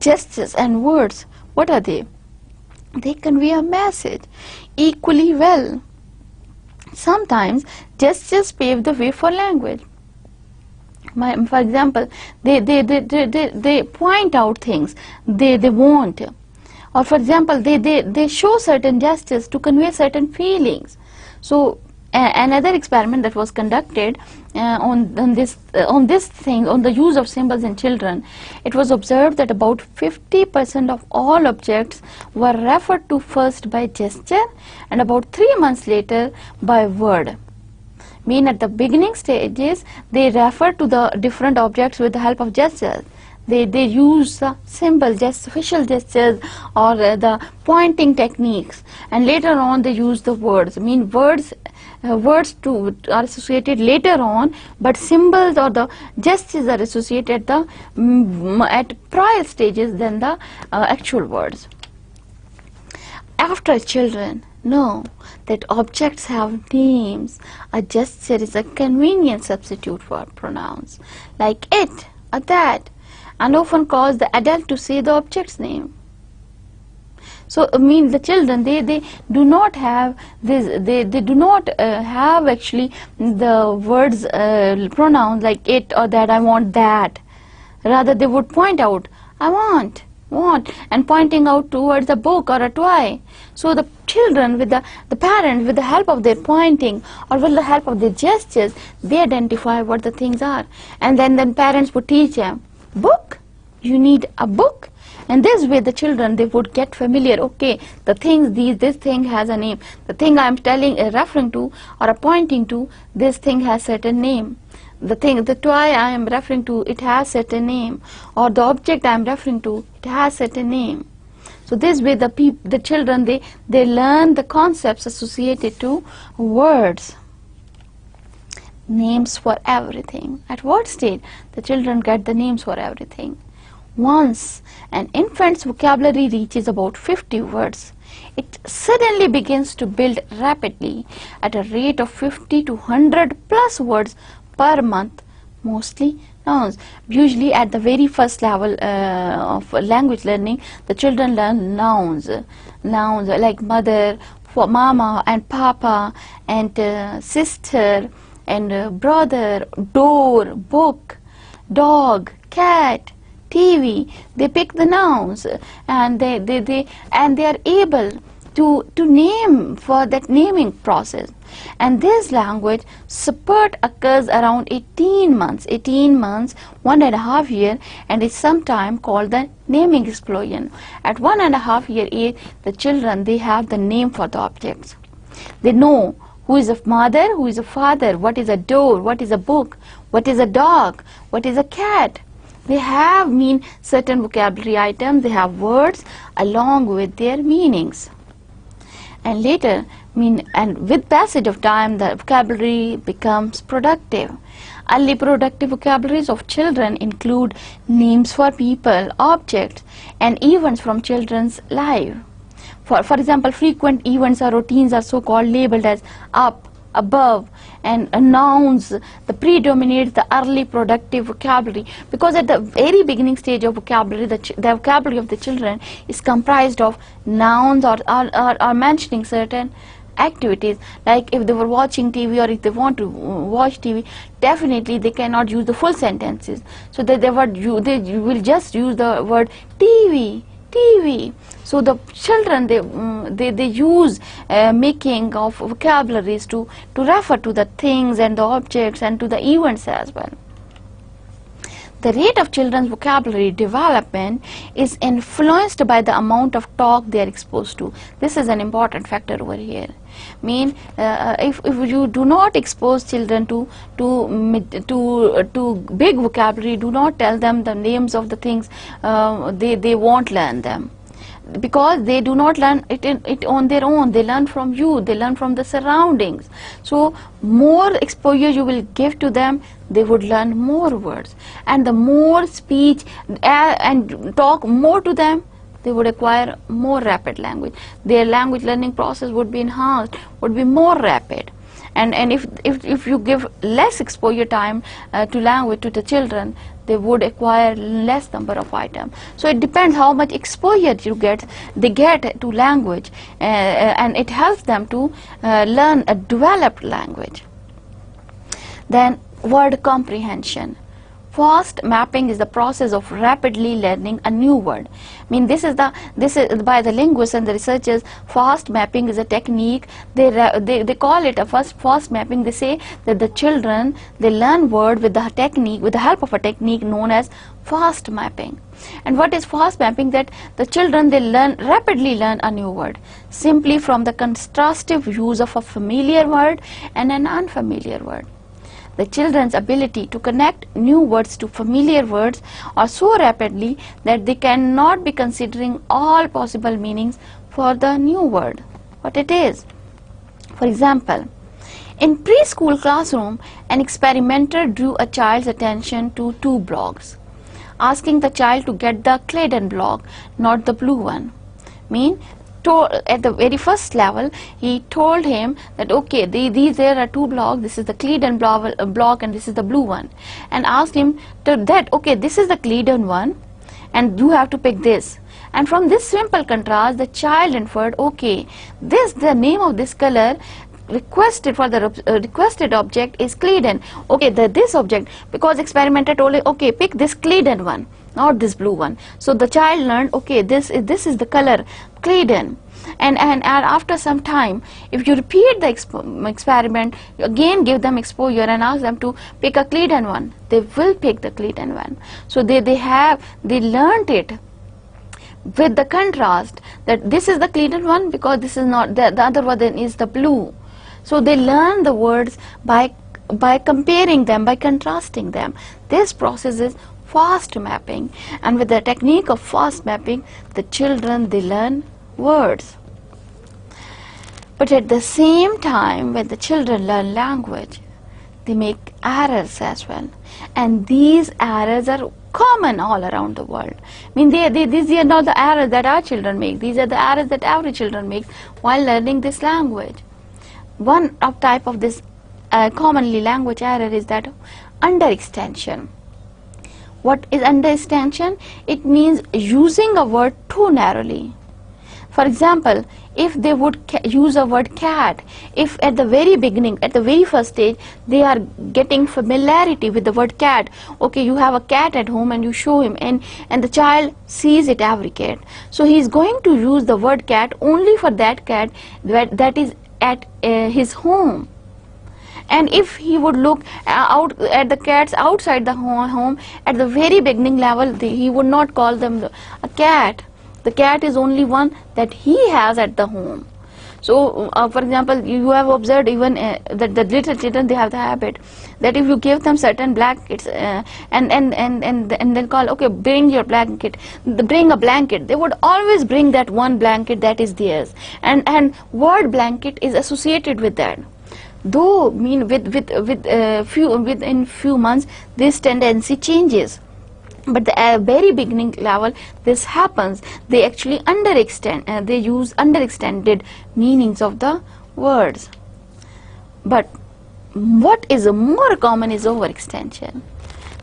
Gestures and words, what are they? They convey a message equally well. Sometimes gestures pave the way for language. For example, they point out things they want, or for example, they show certain gestures to convey certain feelings. So another experiment that was conducted on the use of symbols in children, it was observed that about 50% of all objects were referred to first by gesture and about 3 months later by word. At the beginning stages, they refer to the different objects with the help of gestures. They use the symbols, facial gestures, or the pointing techniques, and later on they use the words. Words too are associated later on, but symbols or the gestures are associated at prior stages than the actual words. After children know that objects have names, a gesture is a convenient substitute for pronouns like it or that. and often cause the adult to say the object's name. So I mean the children, they do not have this, they do not have actually the words pronouns like it or that, I want that. Rather they would point out, I want, and pointing out towards a book or a toy. So the children, with the parents, with the help of their pointing or with the help of their gestures, they identify what the things are. And then parents would teach them, book, you need a book. And this way the children, they would get familiar, okay, the things, this thing has a name. The thing I am referring to or pointing to, this thing has certain name. The toy I am referring to, it has certain name. Or the object I am referring to, it has certain name. So this way the children, they learn the concepts associated to words. Names for everything. At what stage the children get the names for everything? Once an infant's vocabulary reaches about 50 words, it suddenly begins to build rapidly at a rate of 50 to 100 plus words per month, mostly nouns. Usually at the very first level of language learning, the children learn nouns like mother, for mama and papa, and sister and brother, door, book, dog, cat, TV. They pick the nouns and they are able to name for that naming process. And this language support occurs around 18 months, 1.5 years, and is sometimes called the naming explosion. At 1.5 year age, the children, they have the name for the objects. They know who is a mother, who is a father, what is a door, what is a book, what is a dog, what is a cat. They have certain vocabulary items, they have words along with their meanings. And later, and with passage of time, the vocabulary becomes productive. Early productive vocabularies of children include names for people, objects, and events from children's life. For example, frequent events or routines are so-called labeled as up, above, and nouns, the predominates the early productive vocabulary, because at the very beginning stage of vocabulary, the vocabulary of the children is comprised of nouns or mentioning certain activities. Like if they were watching TV or if they want to watch TV, definitely they cannot use the full sentences. So they will just use the word TV. So the children, they use making of vocabularies to refer to the things and the objects and to the events as well. The rate of children's vocabulary development is influenced by the amount of talk they are exposed to. This is an important factor over here. If you do not expose children to big vocabulary, do not tell them the names of the things, they won't learn them, because they do not learn it on their own. They learn from you, they learn from the surroundings. So more exposure you will give to them, they would learn more words, and the more speech and talk more to them, they would acquire more rapid language. Their language learning process would be enhanced, would be more rapid. And if you give less exposure time to language to the children, they would acquire less number of items. So it depends how much exposure they get to language, and it helps them to learn a developed language. Then word comprehension. Fast mapping is the process of rapidly learning a new word. This is by the linguists and the researchers. Fast mapping is a technique. They call it a fast mapping. They say that the children, they learn word with the help of a technique known as fast mapping. And what is fast mapping? That the children, they rapidly learn a new word simply from the contrastive use of a familiar word and an unfamiliar word. The children's ability to connect new words to familiar words are so rapidly that they cannot be considering all possible meanings for the new word, what it is. For example, in preschool classroom, an experimenter drew a child's attention to two blocks, asking the child to get the Claydon block, not the blue one. told at the very first level, he told him that okay, these there are two blocks, this is the Cleden block and this is the blue one, and asked him to that okay, this is the Cleden one and you have to pick this. And from this simple contrast, the child inferred, okay, this, the name of this color requested for the requested object is Cleden. Okay, this object, because experimenter told him, okay, pick this Cleden one, not this blue one. So the child learned, okay, this is the color Cleden. And after some time, if you repeat the experiment, you again give them exposure and ask them to pick a Cleden one, they will pick the Cleden one. So they learned it with the contrast that this is the Cleden one because this is not, the other one is the blue. So they learn the words by comparing them, by contrasting them. This process is fast mapping, and with the technique of fast mapping, the children, they learn words. But at the same time, when the children learn language, they make errors as well, and these errors are common all around the world. I mean, these are not the errors that our children make, these are the errors that every children makes while learning this language. One type of this commonly language error is that underextension. What is underextension? It means using a word too narrowly. For example, if they would use a word cat, if at the very beginning, at the very first stage, they are getting familiarity with the word cat. Okay, you have a cat at home and you show him, and the child sees it every cat. So he is going to use the word cat only for that cat that is at his home. And if he would look out at the cats outside the home, at the very beginning level, he would not call them a cat. The cat is only one that he has at the home. So, for example, you have observed even that the little children, they have the habit that if you give them certain blankets and then call, okay, bring your blanket, bring a blanket, they would always bring that one blanket that is theirs, and word blanket is associated with that. Though within few months this tendency changes, but the very beginning level this happens. They actually underextend, they use underextended meanings of the words. But what is more common is overextension.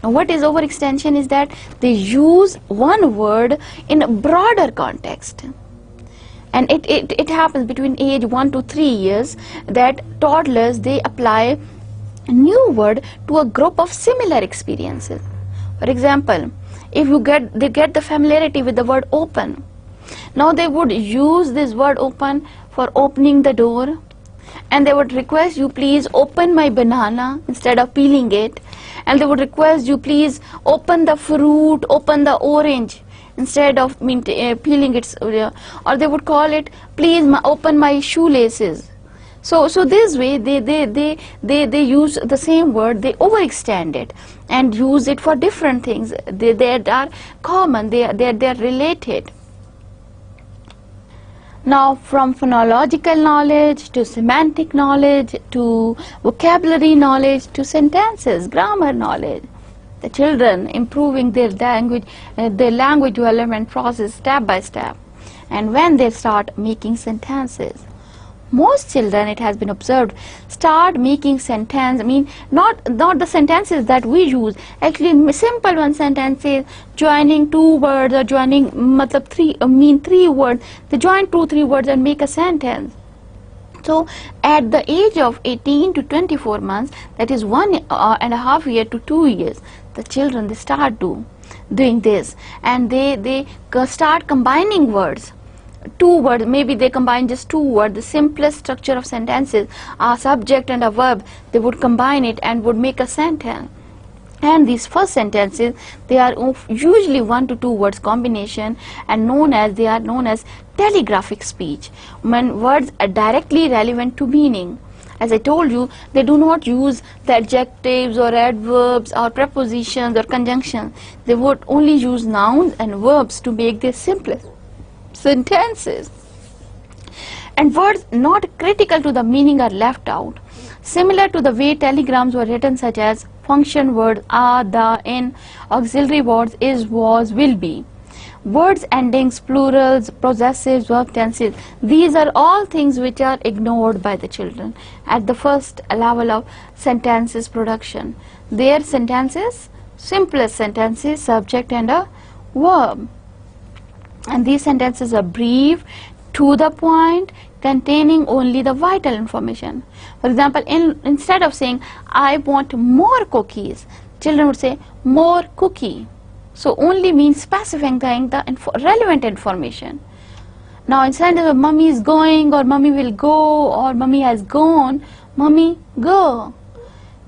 Now what is overextension is that they use one word in a broader context. And it happens between age 1 to 3 years that toddlers, they apply a new word to a group of similar experiences. For example, if they get the familiarity with the word open, now they would use this word open for opening the door, and they would request you please open my banana instead of peeling it, and they would request you please open the fruit, open the orange instead of peeling it, or they would call it please open my shoelaces. So this way they use the same word, they overextend it and use it for different things. They are common, they are related. Now from phonological knowledge to semantic knowledge to vocabulary knowledge to sentences, grammar knowledge, the children improving their language development process step by step. And when they start making sentences, most children, it has been observed, start making sentence, not the sentences that we use, actually simple one sentences, joining two words or joining three words, they join 2-3 words and make a sentence. So at the age of 18 to 24 months, that is 1.5 years to 2 years, the children, they start doing this, and they start combining words. 2 words, maybe they combine just 2 words, the simplest structure of sentences, a subject and a verb, they would combine it and would make a sentence. And these first sentences, they are usually 1 to 2 words combination, and they are known as telegraphic speech, when words are directly relevant to meaning. As I told you, they do not use the adjectives or adverbs or prepositions or conjunctions. They would only use nouns and verbs to make their simplest sentences. And words not critical to the meaning are left out, similar to the way telegrams were written, such as function words are, the, in, auxiliary words is, was, will be. words endings, plurals, possessives, verb tenses, these are all things which are ignored by the children at the first level of sentences production. Their sentences, simplest sentences, subject and a verb, and these sentences are brief, to the point, containing only the vital information. For example, instead of saying I want more cookies, children would say more cookie. So only means specifying the relevant information. Now instead of mummy is going, or mummy will go, or mummy has gone, mummy go.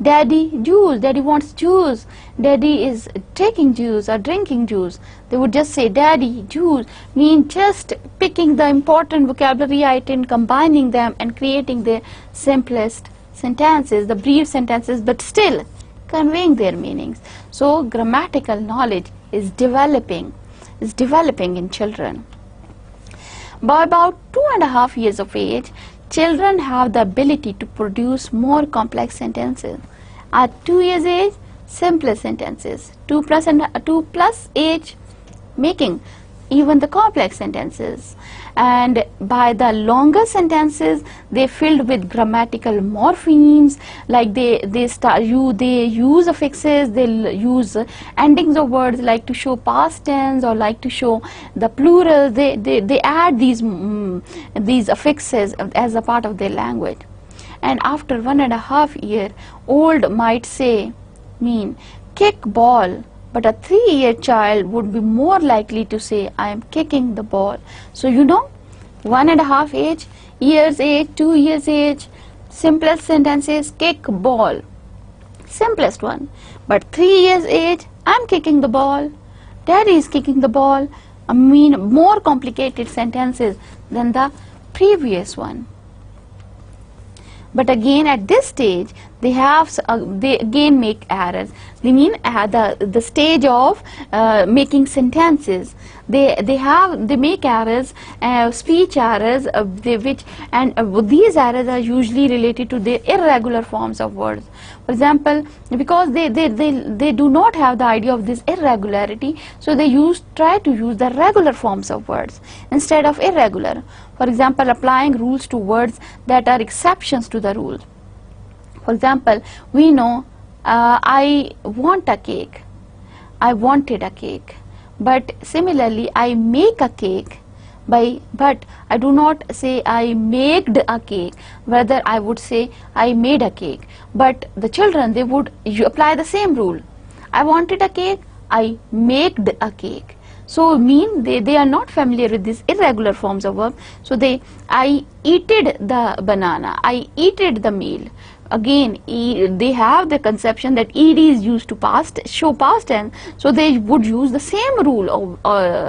Daddy juice, daddy wants juice, daddy is taking juice or drinking juice. They would just say daddy juice, mean just picking the important vocabulary item, combining them and creating the simplest sentences, the brief sentences, but still conveying their meanings. So grammatical knowledge is developing in children. By about 2.5 years of age, children have the ability to produce more complex sentences. At 2 years age, simpler sentences. 2 plus age, making even the complex sentences. And by the longer sentences, they filled with grammatical morphemes, like they use affixes, they'll use endings of words, like to show past tense or like to show the plural. They add these affixes as a part of their language. And after 1.5 years, old might say, mean kick ball, but a 3-year child would be more likely to say I am kicking the ball. So 1.5 years age, 2 years age, simplest sentences, kick ball, simplest one. But 3 years age, I'm kicking the ball, daddy is kicking the ball, I mean more complicated sentences than the previous one. But again at this stage, they again make errors. They mean the stage of making sentences. They make errors, speech errors, these errors are usually related to the irregular forms of words. For example, because they do not have the idea of this irregularity, so they try to use the regular forms of words instead of irregular. For example, applying rules to words that are exceptions to the rule. For example, we know I want a cake, I wanted a cake. But similarly, I make a cake, but I do not say I made a cake, rather I would say I made a cake. But the children, they would apply the same rule. I wanted a cake, I made a cake. So mean they are not familiar with these irregular forms of verb. So I eated the banana, I eated the meal. Again, they have the conception that ed is used to show past tense, so they would use the same rule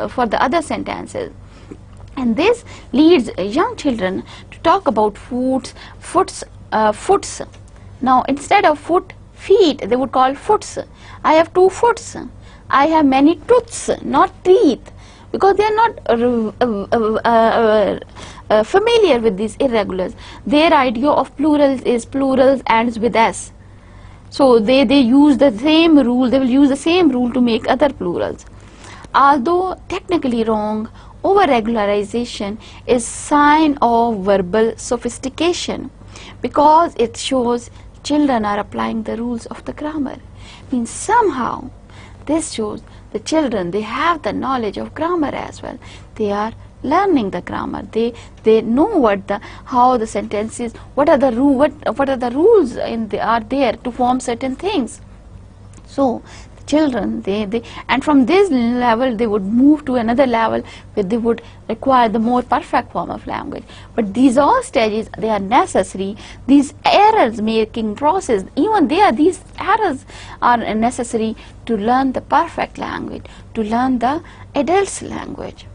for the other sentences. And this leads young children to talk about foots. Now instead of foot, feet, they would call foots. I have 2 foots. I have many tooths, not teeth, because they are not familiar with these irregulars. Their idea of plurals is plurals ends with s. So they use the same rule, they will use the same rule to make other plurals. Although technically wrong, over-regularization is sign of verbal sophistication, because it shows children are applying the rules of the grammar. Means somehow this shows the children, they have the knowledge of grammar as well. They are learning the grammar. They know how the sentences, what are the rules are there to form certain things. So children, and from this level they would move to another level where they would require the more perfect form of language. But these all stages, they are necessary. These errors making process, even these errors are necessary to learn the perfect language, to learn the adult's language.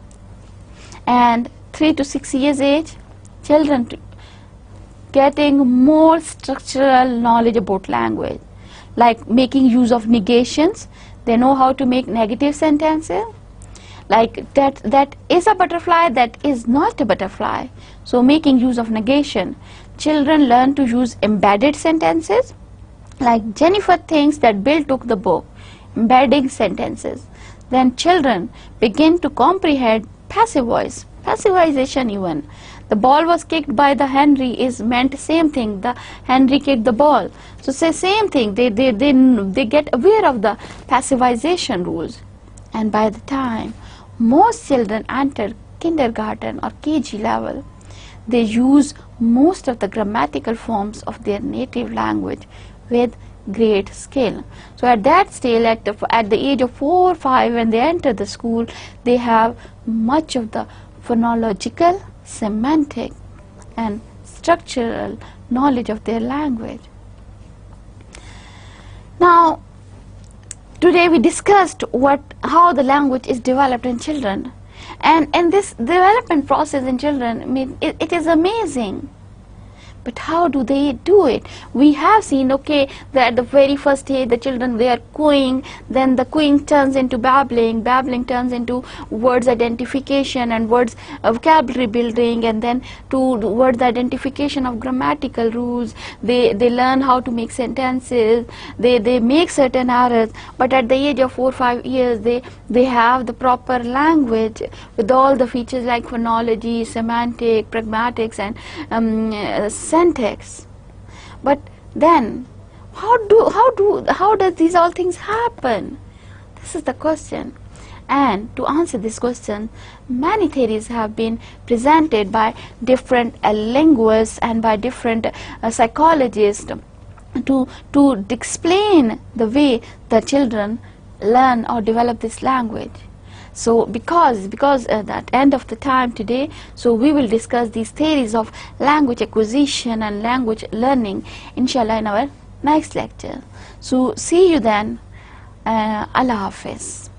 And 3 to 6 years age, children getting more structural knowledge about language, like making use of negations. They know how to make negative sentences, like that is a butterfly, that is not a butterfly. So making use of negation. Children learn to use embedded sentences, like Jennifer thinks that Bill took the book. Embedding sentences. then children begin to comprehend passive voice, passivization even. The ball was kicked by the Henry is meant same thing. The Henry kicked the ball. So say same thing. They get aware of the passivization rules. And by the time most children enter kindergarten or KG level, they use most of the grammatical forms of their native language with great skill. So at that stage, at the age of 4 or 5, when they enter the school, they have much of the phonological, semantic and structural knowledge of their language. Now, today we discussed how the language is developed in children, and this development process in children, it is amazing. But how do they do it? We have seen, okay, that at the very first stage, the children, they are cooing, then the cooing turns into babbling, babbling turns into words identification and words vocabulary building, and then to words identification of grammatical rules. They learn how to make sentences, they make certain errors, but at the age of 4 or 5 years, they have the proper language with all the features like phonology, semantic, pragmatics, and syntax. But then how does these all things happen? This is the question. And to answer this question, many theories have been presented by different linguists and by different psychologists to explain the way the children learn or develop this language. So because at end of the time today, so we will discuss these theories of language acquisition and language learning, inshallah, in our next lecture. So see you then. Allah Hafiz.